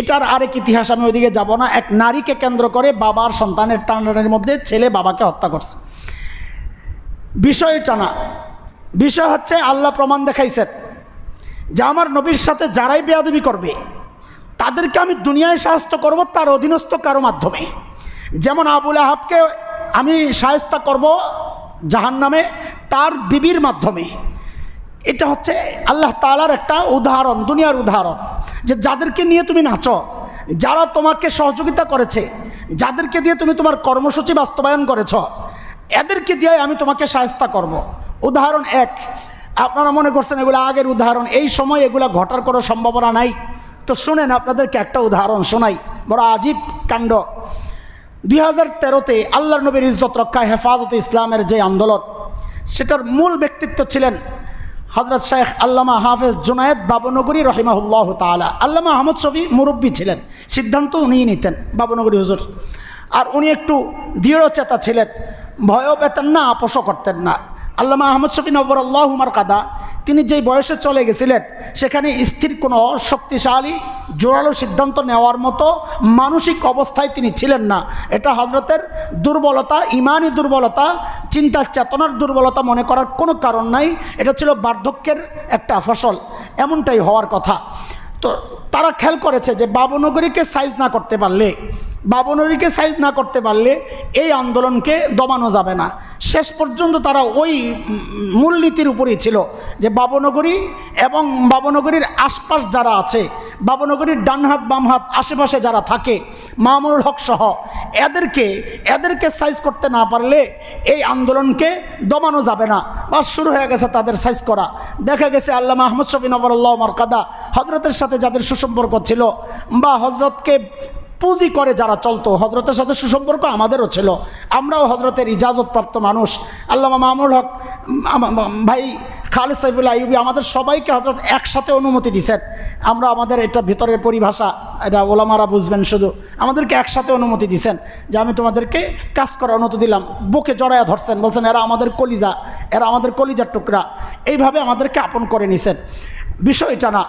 এটার আরেক ইতিহাস, আমি ওইদিকে যাব না। এক নারীকে কেন্দ্র করে বাবার সন্তানের টানাটানির মধ্যে ছেলে বাবাকে হত্যা করছে। বিষয় টানা, বিষয় হচ্ছে আল্লাহ প্রমাণ দেখাইছেন যে আমার নবীর সাথে যারাই বেয়াদবি করবে তাদেরকে আমি দুনিয়ায় শায়েস্তা করব তার অধীনস্থ কারো মাধ্যমে। যেমন আবু লাহাবকে আমি শায়েস্তা করব জাহান্নামে তার বিবির মাধ্যমে। এটা হচ্ছে আল্লাহ তাআলার একটা উদাহরণ, দুনিয়ার উদাহরণ, যে যাদেরকে নিয়ে তুমি নাচো, যারা তোমাকে সহযোগিতা করেছে, যাদেরকে দিয়ে তুমি তোমার কর্মসূচি বাস্তবায়ন করেছ, এদেরকে দিয়ে আমি তোমাকে শায়েস্তা করব। উদাহরণ 1। আপনারা মনে করছেন এগুলো আগের উদাহরণ, এই সময় এগুলো ঘটার কোনো সম্ভাবনা নাই। তো শুনেন, আপনাদেরকে একটা উদাহরণ শোনাই, বড় আজীব কাণ্ড। 2013-তে আল্লাহর নবীর ইজ্জত রক্ষা হেফাজতে ইসলামের যে আন্দোলন, সেটার মূল ব্যক্তিত্ব ছিলেন হযরত শেখ আল্লামা হাফেজ জুনায়েদ বাবুনগরী রহিমাহুল্লাহ তাআলা। আল্লামা আহমদ শফী মুরব্বী ছিলেন, সিদ্ধান্ত উনিই নিতেন, বাবুনগরী হুজুর। আর উনি একটু দৃঢ়চেতা ছিলেন, ভয়ও পেতেন না, আপোষও করতেন না। আল্লামা আহমদ শফী নব্বরাল্লাহু মারকাদা, তিনি যেই বয়সে চলে গেছিলেন সেখানে স্থির কোনো শক্তিশালী জোরালো সিদ্ধান্ত নেওয়ার মতো মানসিক অবস্থায় তিনি ছিলেন না। এটা হযরতের দুর্বলতা, ইমানি দুর্বলতা, চিন্তার চেতনার দুর্বলতা মনে করার কোনো কারণ নাই। এটা ছিল বার্ধক্যের একটা ফসল, এমনটাই হওয়ার কথা। তো তারা খেয়াল করেছে যে বাবুনগরীকে সাইজ না করতে পারলে এই আন্দোলনকে দমানো যাবে না। শেষ পর্যন্ত তারা ওই মূলনীতির উপরেই ছিল যে বাবুনগরী এবং বাবুনগরীর আশপাশ যারা আছে, বাবুনগরীর ডান হাত বাম হাত আশেপাশে যারা থাকে, মামুনুল হক সহ, এদেরকে সাইজ করতে না পারলে এই আন্দোলনকে দমানো যাবে না। বাস শুরু হয়ে গেছে তাদের সাইজ করা। দেখা গেছে আল্লামা আহমদ শফী নবরুল্লাহ মারকাদা হজরতের সাথে যাদের সুসম্পর্ক ছিল বা হজরতকে পুঁজি করে যারা চলতো, হজরতের সাথে সুসম্পর্ক আমাদেরও ছিল, আমরাও হজরতের ইজাজতপ্রাপ্ত মানুষ। আল্লামা মামুনুল হক ভাই, খালেদ সাইফুল্লাহ আইয়ুবী, আমাদের সবাইকে হজরত একসাথে অনুমতি দিয়েছেন। আমরা আমাদের এটা ভিতরের পরিভাষা, এটা ওলামারা বুঝবেন, শুধু আমাদেরকে একসাথে অনুমতি দিয়েছেন যে আমি তোমাদেরকে কাজ করার অনুমতি দিলাম। বুকে জড়ায়া ধরছেন, বলছেন এরা আমাদের কলিজা, এরা আমাদের কলিজার টুকরা, এইভাবে আমাদেরকে আপন করে নিছেন। বিষয় এটা না।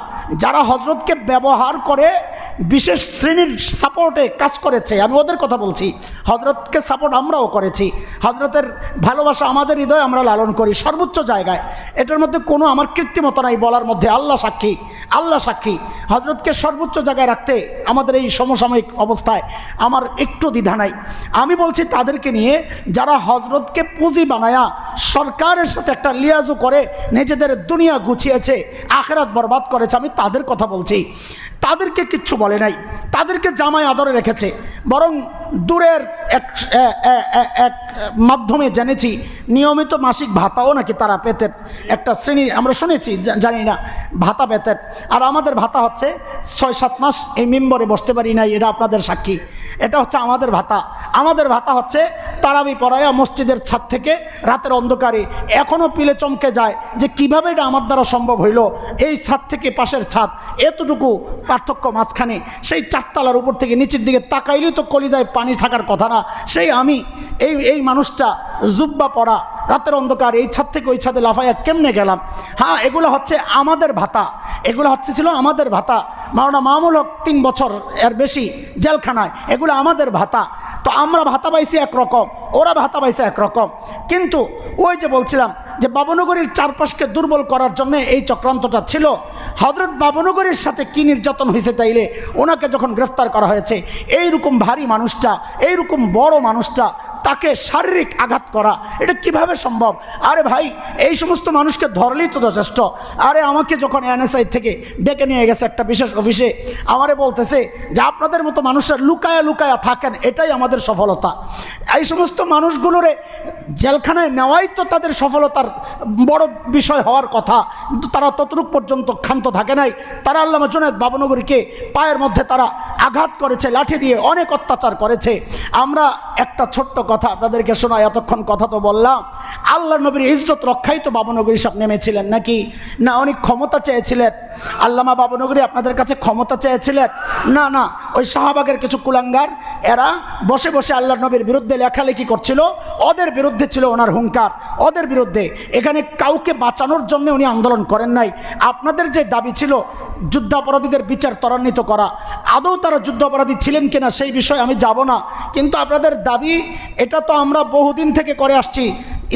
যারা হযরতকে ব্যবহার করে বিশেষ শ্রেণীর সাপোর্টে কাজ করেছে, আমি ওদের কথা বলছি। হযরতকে সাপোর্ট আমরাও করেছি, হযরতের ভালোবাসা আমাদের হৃদয়ে আমরা লালন করি সর্বোচ্চ জায়গায়। এটার মধ্যে কোনো আমার কৃত্রিমতা নাই বলার মধ্যে, আল্লাহ সাক্ষী, আল্লাহ সাক্ষী। হযরতকে সর্বোচ্চ জায়গায় রাখতে আমাদের এই সমসাময়িক অবস্থায় আমার একটু দ্বিধা নাই। আমি বলছি তাদেরকে নিয়ে যারা হযরতকে পুঁজি বানায়া সরকারের সাথে একটা লিয়াজু করে নিজেদের দুনিয়া গুছিয়েছে, আখিরাত বরবাদ করেছে, আমি তাদের কথা বলছি। তাদেরকে কিচ্ছু বলে নাই, তাদেরকে জামায় আদরে রেখেছে। বরং দূরের এক মাধ্যমে জেনেছি নিয়মিত মাসিক ভাতাও নাকি তারা পেতেন, একটা শ্রেণী আমরা শুনেছি, জানি না, ভাতা পেতেন। আর আমাদের ভাতা হচ্ছে ৬-৭ মাস এই মেম্বরে বসতে পারি নাই, এটা আপনাদের সাক্ষী। এটা হচ্ছে আমাদের ভাতা। আমাদের ভাতা হচ্ছে তারাবি পড়ায়া মসজিদের ছাদ থেকে রাতের অন্ধকারে এখনও পিলে চমকে যায় যে কিভাবে এটা আমার দ্বারা সম্ভব হইল। এই ছাদ থেকে পাশের ছাদ এতটুকু পার্থক্য মাঝখানে, সেই 4 তলার উপর থেকে নিচের দিকে তাকাইলেই তো কলিজায় পানি থাকার কথা না। সেই আমি এই মানুষটা জুব্বা পড়া রাতের অন্ধকার এই ছাদ থেকে ওই ছাদে লাফাইয়া কেমনে গেলাম? হ্যাঁ, এগুলো হচ্ছে আমাদের ভাতা, এগুলো ছিল আমাদের ভাতা। মাওলানা মামুল হক 3 বছর এর বেশি জেলখানায়, এগুলো আমাদের ভাতা। তো আমরা ভাতা পাইছি একরকম, ওরা ভাতা পাইছে একরকম। কিন্তু ওই যে বলছিলাম যে বাবুনগরীর চারপাশকে দুর্বল করার জন্য এই চক্রান্তটা ছিল। হযরত বাবুনগরীর সাথে কি নির্যাতন হয়েছে তাইলে ওনাকে যখন গ্রেফতার করা হয়েছে, এইরকম ভারী মানুষটা, এইরকম বড় মানুষটা, তাকে শারীরিক আঘাত করা, এটা কিভাবে সম্ভব? আরে ভাই, এই সমস্ত মানুষকে ধরলেই তো যথেষ্ট। আরে আমাকে যখন এনএসআই থেকে ডেকে নিয়ে গেছে একটা বিশেষ অফিসে, আমারে বলতেছে যে আপনাদের মতো মানুষের লুকায়া লুকায়া থাকেন, এটাই আমাদের সফলতা। এই সমস্ত মানুষগুলোরে জেলখানায় নেওয়াই তো তাদের সফলতার বড় বিষয় হওয়ার কথা, কিন্তু তারা ততটুক পর্যন্ত ক্ষান্ত থাকে নাই। তারা আল্লামা জুনায়েদ বাবুনগরীকে পায়ের মধ্যে তারা আঘাত করেছে, লাঠি দিয়ে অনেক অত্যাচার করেছে। আমরা একটা ছোট্ট কথা আপনাদেরকে শোনাই, এতক্ষণ কথা তো বললাম। আল্লাহ নবীর ইজ্জত রক্ষাই তো বাবুনগরী সব নেমেছিলেন নাকি? না, উনি ক্ষমতা চেয়েছিলেন? আল্লামা বাবুনগরী আপনাদের কাছে ক্ষমতা চেয়েছিলেন? না না, ওই শাহবাগের কিছু কুলাঙ্গার এরা বসে বসে আল্লাহ নবীর বিরুদ্ধে লেখালেখি করছিল, ওদের বিরুদ্ধে ছিল ওনার হুঙ্কার, ওদের বিরুদ্ধে। এখানে কাউকে বাঁচানোর জন্য উনি আন্দোলন করেন নাই। আপনাদের যে দাবি ছিল যুদ্ধাপরাধীদের বিচার ত্বরান্বিত করা, আদৌ তারা যুদ্ধাপরাধী ছিলেন কিনা সেই বিষয়ে আমি যাব না, কিন্তু আপনাদের দাবি এটা তো আমরা বহুদিন থেকে করে আসছি,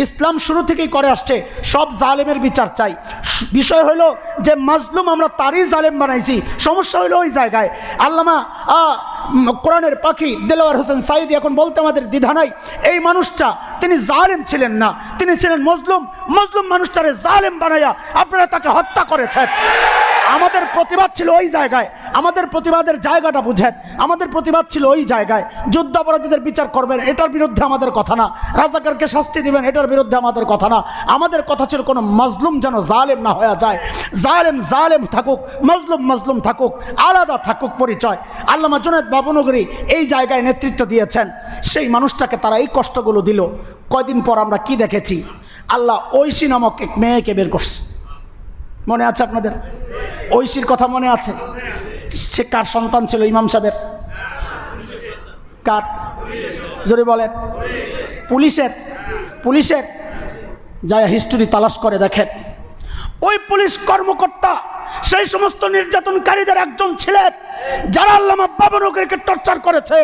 ইসলাম শুরু থেকেই করে আসছে, সব জালেমের বিচার চাই। বিষয় হলো যে মাজলুম আমরা তারই জালেম বানাইছি, সমস্যা হলো ওই জায়গায়। আল্লামা কোরআনের পাখি দেলোয়ার হোসেন সাইদি এখন বলতে আমাদের দ্বিধা নাই, এই মানুষটা তিনি জালেম ছিলেন না, তিনি ছিলেন মজলুম। মজলুম মানুষটারে জালেম বানাইয়া আপনারা তাকে হত্যা করেছেন। আমাদের প্রতিবাদ ছিল ওই জায়গায়, আমাদের প্রতিবাদের জায়গাটা বুঝেন। আমাদের প্রতিবাদ ছিল ওই জায়গায়, যুদ্ধাপরাধীদের বিচার করবেন এটার বিরুদ্ধে আমাদের কথা না, রাজাকারকে শাস্তি দিবেন এটার বিরুদ্ধে আমাদের কথা না। আমাদের কথা ছিল কোনো মাজলুম যেন জালেম না হয়ে যায়। জালেম জালেম থাকুক, মাজলুম মাজলুম থাকুক, আলাদা থাকুক পরিচয়। আল্লামা জুনায়েদ বাবুনগরী এই জায়গায় নেতৃত্ব দিয়েছেন, সেই মানুষটাকে তারা এই কষ্টগুলো দিল। কয়দিন পর আমরা কি দেখেছি? আল্লাহ ঐশী নামক এক মেয়েকে বের করছে, মনে আছে আপনাদের? ঐশীর কথা মনে আছে? সে কার সন্তান ছিল? ইমাম সাহেবের? কার? জোরে বলেন। পুলিশের। পুলিশের যায় হিস্টোরি তালাশ করে দেখেন, ওই পুলিশ কর্মকর্তা সেই সমস্ত নির্যাতনকারীদের একজন ছিলেন যারা আল্লামা বাবুনগরীকে টর্চার করেছে।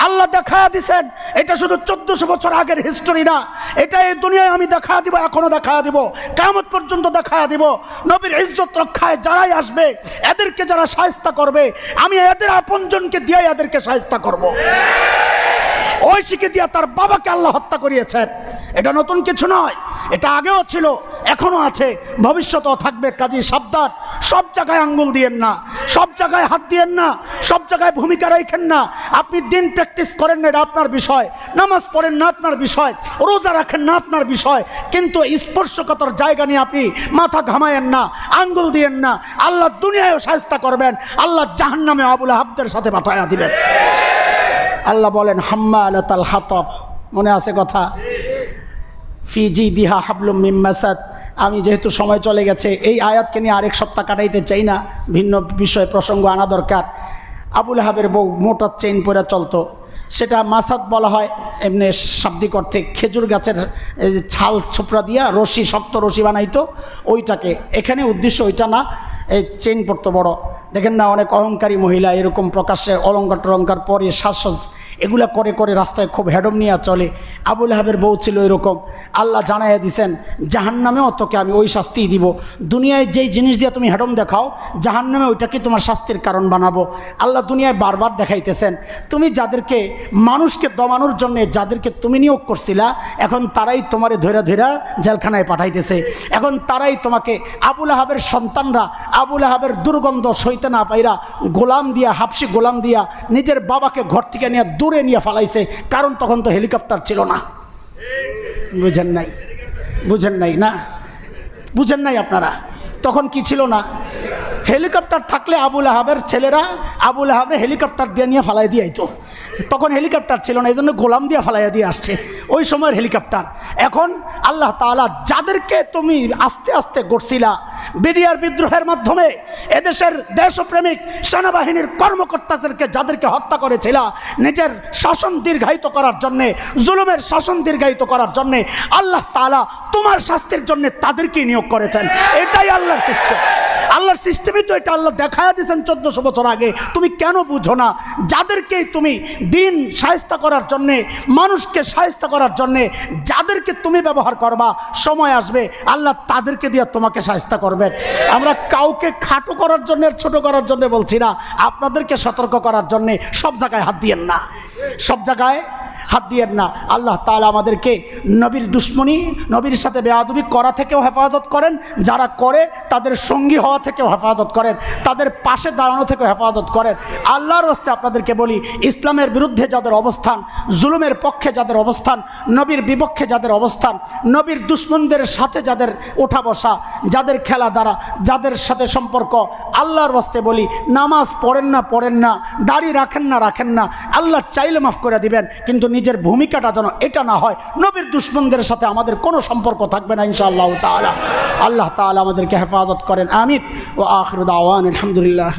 আল্লাহ দেখা দিয়েছেন এটা শুধু 1400 বছর আগের হিস্টোরি না, এটা এই দুনিয়ায় আমি দেখা দিব, এখনো দেখা দিব, কিয়ামত পর্যন্ত দেখা দিব। নবীর ইজ্জত রক্ষায় যারাই আসবে, এদেরকে যারা শায়েস্তা করবে, আমি এদের আপনজনকে দিয়ে এদেরকে শায়েস্তা করব। ঐশীকে দিয়া তার বাবাকে আল্লাহ হত্যা করিয়েছেন। এটা নতুন কিছু নয়, এটা আগেও ছিল, এখনো আছে, ভবিষ্যতেও থাকবে। কাজী সাবধান, সব জায়গায় আঙ্গুল দিয়েন না, সব জায়গায় হাত দিয়েন না, সব জায়গায় ভূমিকা রাখেন না। আপনি দিন প্র্যাকটিস করেন না, এটা আপনার বিষয়। নামাজ পড়েন না, আপনার বিষয়। রোজা রাখেন না, আপনার বিষয়। কিন্তু স্পর্শকাতর জায়গা নিয়ে আপনি মাথা ঘামায়েন না, আঙ্গুল দিয়েন না। আল্লাহ দুনিয়ায়ও শায়েস্তা করবেন, আল্লাহ জাহান্নামে আবু লাহাবদের সাথে পাঠায়া দিবেন। আল্লাহ বলেন হাম্মালাতাল হাতাব, মনে আছে কথা? ফি জিদিহা হাবলুম মিন মাসাদ। আমি যেহেতু সময় চলে গেছে, এই আয়াতকে নিয়ে আরেক সপ্তাহ কাটাইতে চাই না, ভিন্ন বিষয় প্রসঙ্গ আনা দরকার। আবু লাহাবের বউ মোটা চেইন পরে চলতো, সেটা মাসাদ বলা হয় এমনি শাব্দিক অর্থে, খেজুর গাছের ছাল ছোপড়া দিয়া রশি, শক্ত রশি বানাইতো ওইটাকে। এখানে উদ্দেশ্য ওইটা না, এই চেইন পড়তো বড়, দেখেন না অনেক অহংকারী মহিলা এরকম প্রকাশ্যে অলঙ্কার টলঙ্কার পরে সাজসজ এগুলা করে করে রাস্তায় খুব হেডম নিয়ে চলে। আবু লাহাবের বউ ছিল এরকম। আল্লাহ জানাইয়া দিছেন জাহান্নামেও তোকে আমি ওই শাস্তিই দিব। দুনিয়ায় যেই জিনিস দিয়ে তুমি হেডম দেখাও, জাহান্নামে ওইটাকে তোমার শাস্তির কারণ বানাবো। আল্লাহ দুনিয়ায় বারবার দেখাইতেছেন তুমি যাদেরকে মানুষকে দমানোর জন্য যাদেরকে তুমি নিয়োগ করছিলা, এখন তারাই তোমারে ধৈরা ধৈরা জেলখানায় পাঠাইতেছে। এখন তারাই তোমাকে, আবু লাহাবের সন্তানরা আবু লাহাবের দুর্গন্ধ সইতে না পাইরা গোলাম দিয়া, হাবশি গোলাম দিয়া নিজের বাবাকে ঘর থেকে নিয়ে দূরে নিয়ে ফালাইছে। কারণ তখন তো হেলিকপ্টার ছিল না। বুঝেন নাই? বুঝেন নাই না? বুঝেন নাই আপনারা? তখন কি ছিল না? হেলিকপ্টার থাকলে আবু লাহাবের ছেলেরা আবু লাহাবের হেলিকপ্টার দিয়ে নিয়ে ফালাই দিয়ে আইতো। তখন হেলিকপ্টার ছিল না, এই জন্য গোলাম দিয়ে ফালাইয়া দিয়ে আসছে ওই সময়ের হেলিকপ্টার। এখন আল্লাহ তাআলা যাদেরকে তুমি আস্তে আস্তে গড়ছিলা বিডিআর বিদ্রোহের মাধ্যমে, এদেশের দেশপ্রেমিক সেনাবাহিনীর কর্মকর্তাদেরকে যাদেরকে হত্যা করেছিল নিজের শাসন দীর্ঘায়িত করার জন্যে, জুলুমের শাসন দীর্ঘায়িত করার জন্যে, আল্লাহ তাআলা তোমার শাস্তির জন্য তাদেরকেই নিয়োগ করেছেন। এটাই আল্লাহর সিস্টেম। আল্লাহর সিস্টেমই তো এটা। আল্লাহ দেখায়া দিয়েছেন 1400 বছর আগে। তুমি কেন বুঝো না? যাদেরকেই তুমি দিন শায়েস্তা করার জন্যে, মানুষকে শায়েস্তা করার জন্যে যাদেরকে তুমি ব্যবহার করবা, সময় আসবে আল্লাহ তাদেরকে দিয়ে তোমাকে শায়েস্তা করবেন। আমরা কাউকে খাটো করার জন্য, ছোট করার জন্য বলছি না, আপনাদেরকে সতর্ক করার জন্যে। সব জায়গায় হাত দিয়েন না, সব জায়গায় হাত দিয়েন না। আল্লাহ তাআলা আমাদেরকে নবীর দুশ্মনী, নবীর সাথে বেয়াদবি করা থেকেও হেফাজত করেন, যারা করে তাদের সঙ্গী হওয়া থেকেও হেফাজত করেন, তাদের পাশে দাঁড়ানো থেকেও হেফাজত করেন। আল্লাহর রাস্তে আপনাদেরকে বলি, ইসলামের বিরুদ্ধে যাদের অবস্থান, জুলুমের পক্ষে যাদের অবস্থান, নবীর বিপক্ষে যাদের অবস্থান, নবীর দুশ্মনদের সাথে যাদের ওঠা বসা, যাদের খেলা দ্বারা, যাদের সাথে সম্পর্ক, আল্লাহর রাস্তে বলি নামাজ পড়েন না, দাড়ি রাখেন না, আল্লাহ চাইলে মাফ করে দিবেন, কিন্তু নিজের ভূমিকাটা যেন এটা না হয় নবীর দুশ্মনদের সাথে আমাদের কোনো সম্পর্ক থাকবে না ইনশাআল্লাহ তাআলা। আল্লাহ তাআলা আমাদেরকে হেফাজত করেন। আমিন। ওয়া আখিরু দাওয়ানা আলহামদুলিল্লাহ।